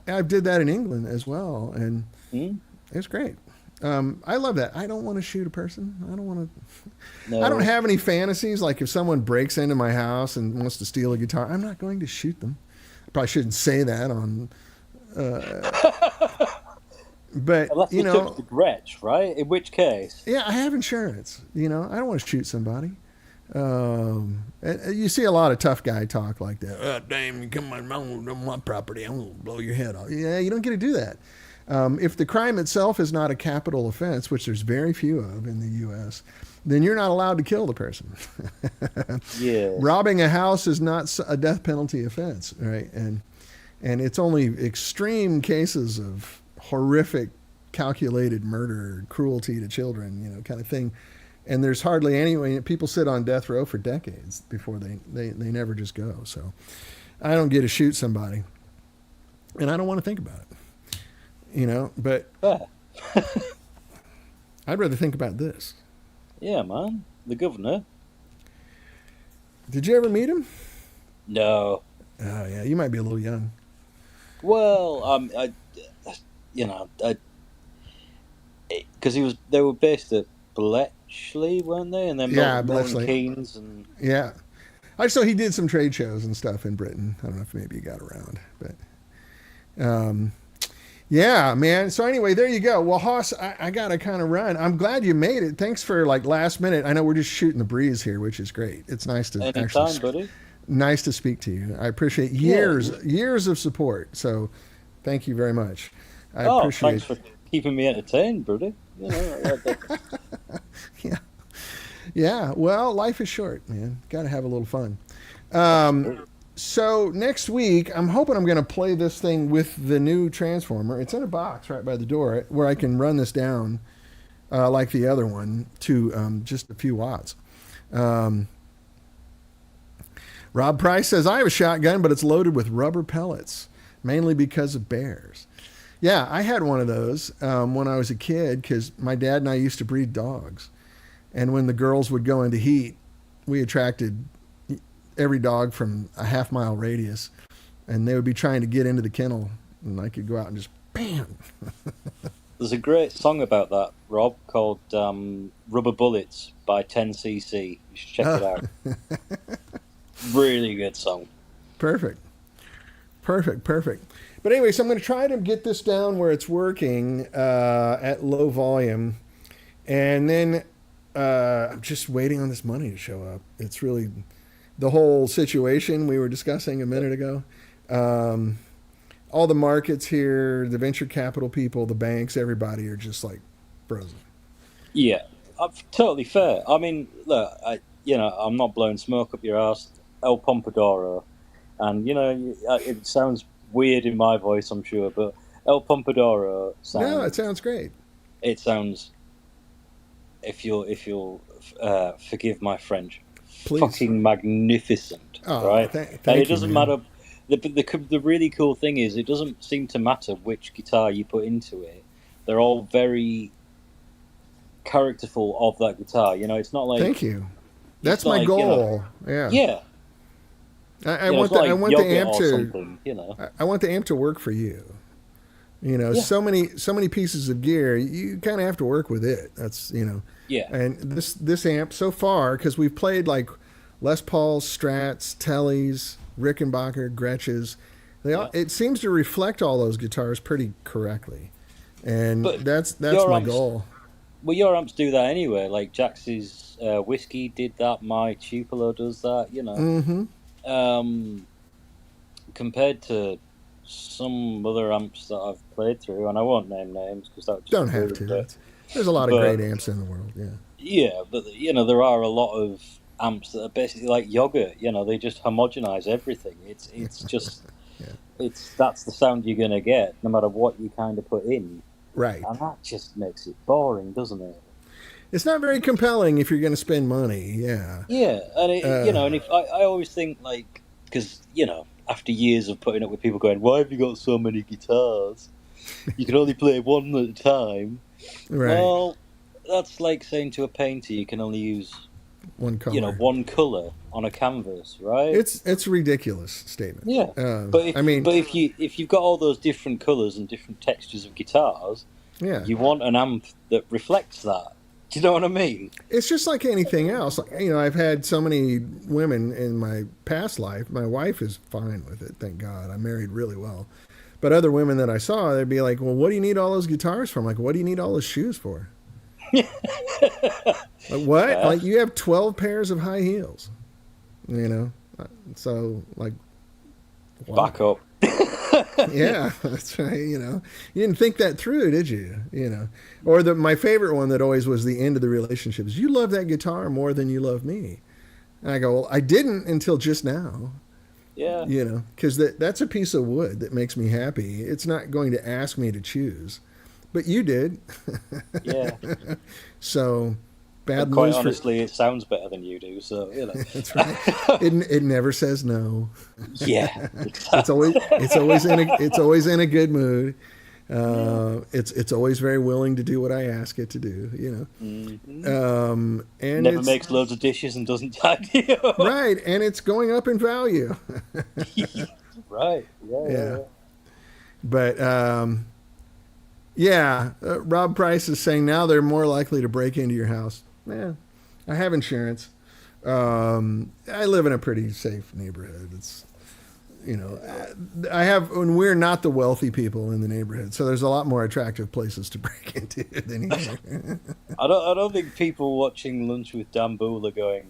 I did that in England as well, and it was great. I love that. I don't want to shoot a person. I don't want to. No. I don't have any fantasies. Like if someone breaks into my house and wants to steal a guitar, I'm not going to shoot them. I probably shouldn't say that on. But unless you know, took the Gretsch, right? In which case, yeah, I have insurance. You know, I don't want to shoot somebody. You see a lot of tough guy talk like that. Oh, damn, you come on my property, I'm gonna blow your head off. Yeah, you don't get to do that. If the crime itself is not a capital offense, which there's very few of in the U.S., then you're not allowed to kill the person. Yeah, robbing a house is not a death penalty offense, right? And it's only extreme cases of horrific calculated murder, cruelty to children, you know, kind of thing. And there's hardly any, people sit on death row for decades before they never just go. So I don't get to shoot somebody and I don't want to think about it, you know, but I'd rather think about this. Yeah, man. The governor. Did you ever meet him? No. Oh yeah. You might be a little young. Well, because they were based at Bletchley, weren't they? And then Milton Keynes and I saw he did some trade shows and stuff in Britain. I don't know if maybe he got around, but yeah, man. So anyway, there you go. Well, Hoss, I gotta kind of run. I'm glad you made it. Thanks for like last minute. I know we're just shooting the breeze here, which is great. It's nice to anytime, buddy. Nice to speak to you. I appreciate years of support. So thank you very much. I appreciate. Thanks for keeping me entertained, buddy. You know, yeah. Well, life is short, man. Got to have a little fun. So next week, I'm hoping I'm going to play this thing with the new transformer. It's in a box right by the door where I can run this down like the other one to just a few watts. Rob Price says, I have a shotgun, but it's loaded with rubber pellets, mainly because of bears. Yeah, I had one of those when I was a kid because my dad and I used to breed dogs. And when the girls would go into heat, we attracted every dog from a half-mile radius. And they would be trying to get into the kennel. And I could go out and just, bam! There's a great song about that, Rob, called Rubber Bullets by 10cc. You should check it out. Really good song. Perfect. But anyway, so I'm going to try to get this down where it's working at low volume. And then I'm just waiting on this money to show up. It's really the whole situation we were discussing a minute ago. All the markets here, the venture capital people, the banks, everybody are just like frozen. Yeah, totally fair. I mean, look, I'm not blowing smoke up your ass. El Pompadour And it sounds weird in my voice, I'm sure, but El Pompadouro sounds. No, it sounds great. It sounds. If you'll forgive my French, Please. fucking magnificent, Oh, right? thank And you, it doesn't man. matter. The really cool thing is, it doesn't seem to matter which guitar you put into it. They're all very characterful of that guitar. It's not like. Thank you. That's not my like, goal. Yeah. Yeah. I It's want not the I like want the yogurt amp or to something, I want the amp to work for you. Yeah. So many pieces of gear, you kind of have to work with it. That's Yeah. And this amp so far, because we've played like Les Pauls, Strats, Tellys, Rickenbacker, Gretches, it seems to reflect all those guitars pretty correctly, and But that's your my amps- goal. Well, your amps do that anyway. Like Jax's Whiskey did that. My Tupelo does that. Mm-hmm. Compared to some other amps that I've played through, and I won't name names because that would just Don't have ruin to. it. There's a lot of great amps in the world. Yeah. Yeah, but there are a lot of amps that are basically like yogurt. They just homogenize everything. It's just Yeah. that's the sound you're gonna get no matter what you kind of put in. Right. And that just makes it boring, doesn't it? It's not very compelling if you're going to spend money. Yeah. Yeah, and and if I always think, like, because after years of putting up with people going, "Why have you got so many guitars? You can only play one at a time." Right. Well, that's like saying to a painter, you can only use One color. one color on a canvas, right? It's a ridiculous statement. Yeah, but if you've got all those different colors and different textures of guitars, yeah, you want an amp that reflects that. Do you know what I mean? it's just like anything else. Like, I've had so many women in my past life. My wife is fine with it, thank God. I married really well. But other women that I saw, they'd be like, "Well, what do you need all those guitars for?" I'm like, "What do you need all those shoes for?" Like, what? Yeah. Like, you have 12 pairs of high heels. So like, why? Back up. Yeah, that's right. You didn't think that through, did you? Or my favorite one that always was the end of the relationship is, "You love that guitar more than you love me." And I go, "Well, I didn't until just now." Yeah. Because that's a piece of wood that makes me happy. It's not going to ask me to choose, but you did. Yeah. So bad And quite news. honestly, it sounds better than you do. So That's right. It never says no. Yeah. It's always in a good mood. It's always very willing to do what I ask it to do. Mm-hmm. And never makes loads of dishes and doesn't tidy up. right, and it's going up in value. Right. Yeah. But Rob Price is saying now they're more likely to break into your house. Yeah, I have insurance. I live in a pretty safe neighborhood. It's and we're not the wealthy people in the neighborhood, so there's a lot more attractive places to break into than here. I don't think people watching Lunch with Dan Boole are going,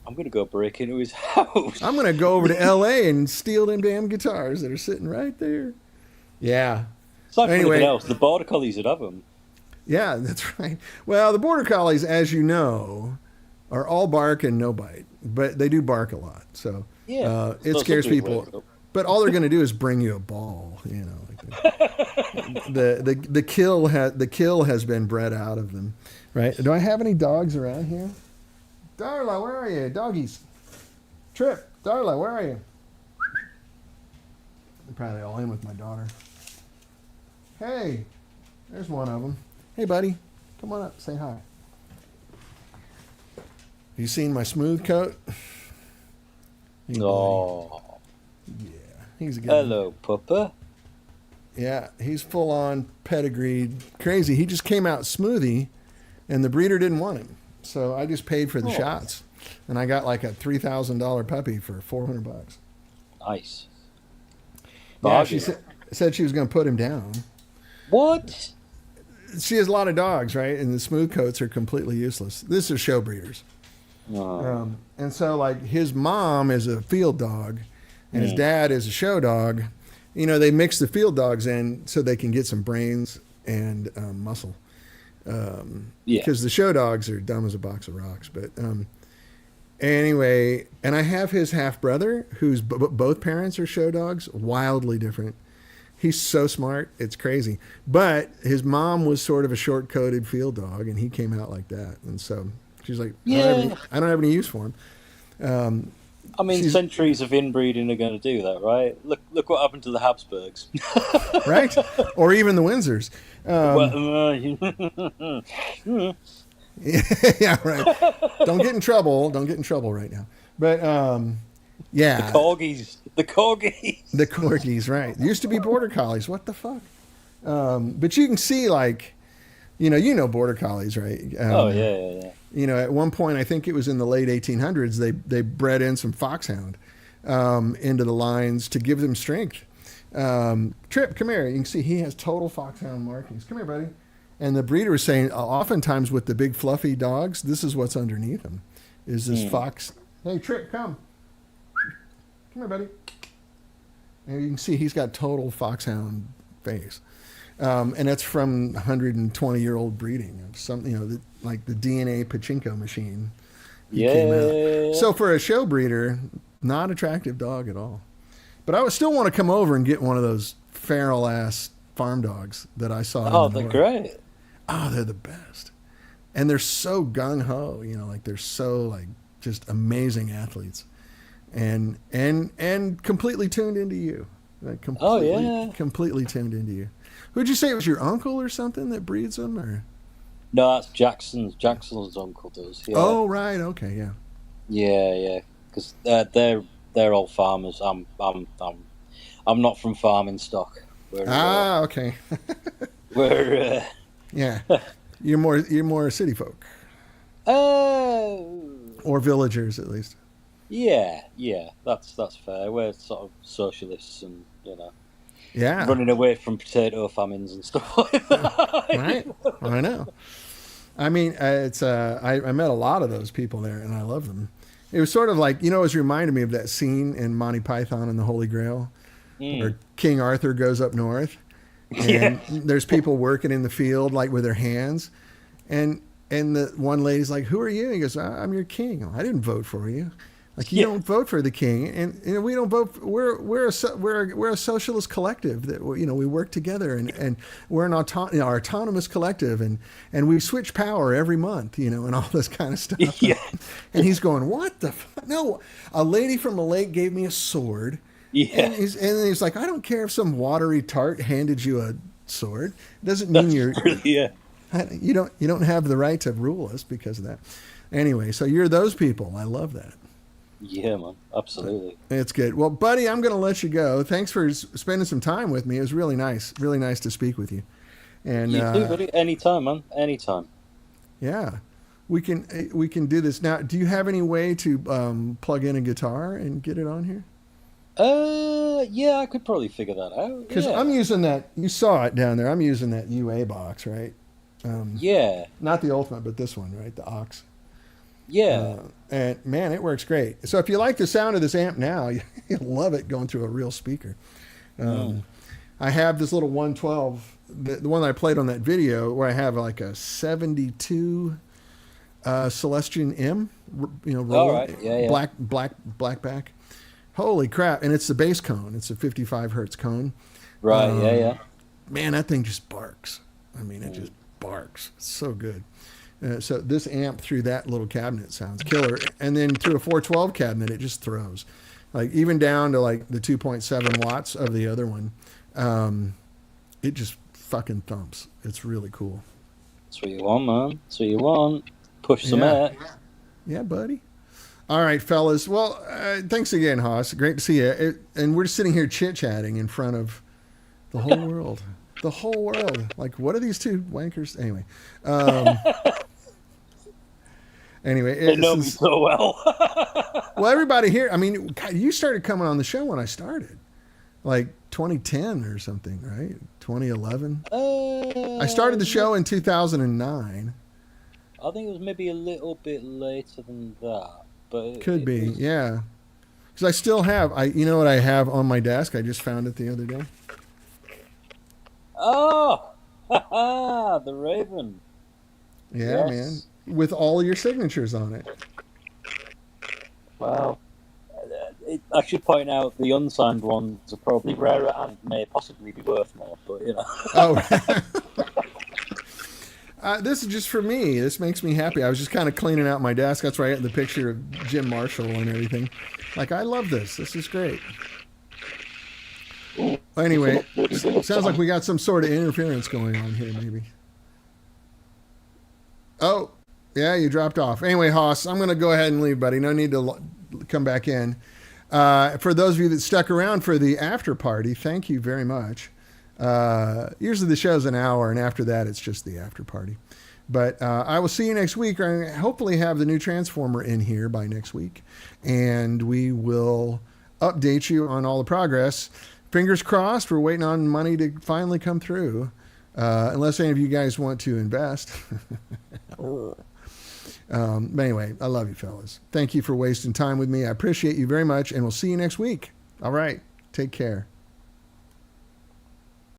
"I'm going to go break into his house. I'm going to go over to L.A. and steal them damn guitars that are sitting right there." Yeah. Aside from Anyway. anything else, the Border Collies would have them. Yeah, that's right. Well, the Border Collies, as you know, are all bark and no bite, but they do bark a lot. So Yeah. it scares people. But all they're going to do is bring you a ball. The kill has been bred out of them, right? Do I have any dogs around here? Darla, where are you? Doggies. Trip, Darla, where are you? They're probably all in with my daughter. Hey, there's one of them. Hey, buddy, come on up, say hi. You seen my smooth coat? Hey, Oh. buddy. Yeah, he's a good one. Hello, Puppa. Yeah, he's full on pedigreed, crazy. He just came out smoothie, and the breeder didn't want him, so I just paid for the shots, and I got like a $3,000 puppy for $400. Nice. Yeah, she said she was going to put him down. What? She has a lot of dogs, right? And the smooth coats are completely useless. This is show breeders. Oh. And so, like, his mom is a field dog, and his dad is a show dog. They mix the field dogs in so they can get some brains and muscle. Because the show dogs are dumb as a box of rocks. But Anyway, and I have his half brother, whose both parents are show dogs, wildly different. He's so smart, it's crazy. But his mom was sort of a short coated field dog, and he came out like that. And so she's like, Yeah. I don't have any use for him. I mean, centuries of inbreeding are going to do that, right? Look what happened to the Habsburgs. Right? Or even the Windsors. Yeah, right. Don't get in trouble. Don't get in trouble right now. But yeah, the corgis. The corgis, right? There used to be border collies. What the fuck? But you can see, like, you know, border collies, right? Oh yeah. You know, at one point, I think it was in the late 1800s, they bred in some foxhound into the lines to give them strength. Trip, come here. You can see he has total foxhound markings. Come here, buddy. And the breeder was saying, oftentimes with the big fluffy dogs, this is what's underneath them, is this fox. Hey, Trip, come. Come here, buddy. And you can see he's got total foxhound face. And that's from 120-year-old breeding of some, you know, like the DNA pachinko machine. Yeah. So for a show breeder, not attractive dog at all. But I would still want to come over and get one of those feral ass farm dogs that I saw. Oh, they're great. Oh, they're the best. And they're so gung ho, you know, like they're so like just amazing athletes. And completely tuned into you. Like completely tuned into you. Who'd you say it was, your uncle or something that breeds them, or? No, that's Jackson's. Jackson's uncle does. Yeah. Oh right, okay, yeah. Yeah. Because they're all farmers. I'm not from farming stock. Okay. We're yeah. You're more city folk. Or villagers, at least. Yeah. That's fair. We're sort of socialists, and you know. Yeah. Running away from potato famines and stuff like that. Right? I know. I mean, it's I met a lot of those people there, and I love them. It was sort of like, you know, it was reminded me of that scene in Monty Python and the Holy Grail, where King Arthur goes up north, and there's people working in the field, like with their hands, and the one lady's like, "Who are you?" And he goes, "I'm your king. I didn't vote for you." Like, you don't vote for the king, and we don't vote. We're a socialist collective that, you know, we work together, and we're an autonomous collective, and we switch power every month, you know, and all this kind of stuff. Yeah. And he's going, "What the no?" A lady from the lake gave me a sword. Yeah. And he's like, "I don't care if some watery tart handed you a sword. It doesn't mean you don't have the right to rule us because of that." Anyway, so you're those people. I love that. Yeah, man, absolutely. It's good. Well, buddy, I'm going to let you go. Thanks for spending some time with me. It was really nice to speak with you. And you too, buddy. Anytime, man. Anytime. Yeah, we can do this now. Do you have any way to plug in a guitar and get it on here? Yeah, I could probably figure that out. Because I'm using that. You saw it down there. I'm using that UA box, right? Yeah. Not the Ultimate, but this one, right? The aux. Yeah. And man, it works great. So if you like the sound of this amp now, you'll love it going through a real speaker. I have this little 112, the one that I played on that video, where I have like a 72 Celestion M, you know, roll, right. Yeah. black back. Holy crap. And it's the bass cone. It's a 55 hertz cone. Right. Yeah. Man, that thing just barks. I mean, it just barks. It's so good. So this amp through that little cabinet sounds killer. And then through a 412 cabinet, it just throws. Like even down to like the 2.7 watts of the other one. It just fucking thumps. It's really cool. That's what you want, man. That's what you want. Push some air. Yeah, buddy. All right, fellas. Well, thanks again, Haas. Great to see you. And we're sitting here chit-chatting in front of the whole world. The whole world. Like, what are these two wankers? Anyway. They know me so well. Well, everybody here, I mean, God, you started coming on the show when I started. Like 2010 or something, right? 2011? I started the show in 2009. I think it was maybe a little bit later than that. But Could be, yeah. Because I still have, you know what I have on my desk? I just found it the other day. Oh! The Raven. Yeah, Yes. man. With all your signatures on it. Well, I should point out the unsigned ones are probably rarer and may possibly be worth more, but you know. Oh. This is just for me. This makes me happy. I was just kind of cleaning out my desk. That's why I had the picture of Jim Marshall and everything. Like, I love this. This is great. Well, anyway, sounds like we got some sort of interference going on here, maybe. Oh, yeah, you dropped off. Anyway, Hoss, I'm going to go ahead and leave, buddy. No need to come back in. For those of you that stuck around for the after party, thank you very much. Usually the show's an hour, and after that, it's just the after party. But I will see you next week. I hopefully have the new transformer in here by next week, and we will update you on all the progress. Fingers crossed. We're waiting on money to finally come through, unless any of you guys want to invest. But anyway, I love you, fellas. Thank you for wasting time with me. I appreciate you very much, and we'll see you next week. All right. Take care.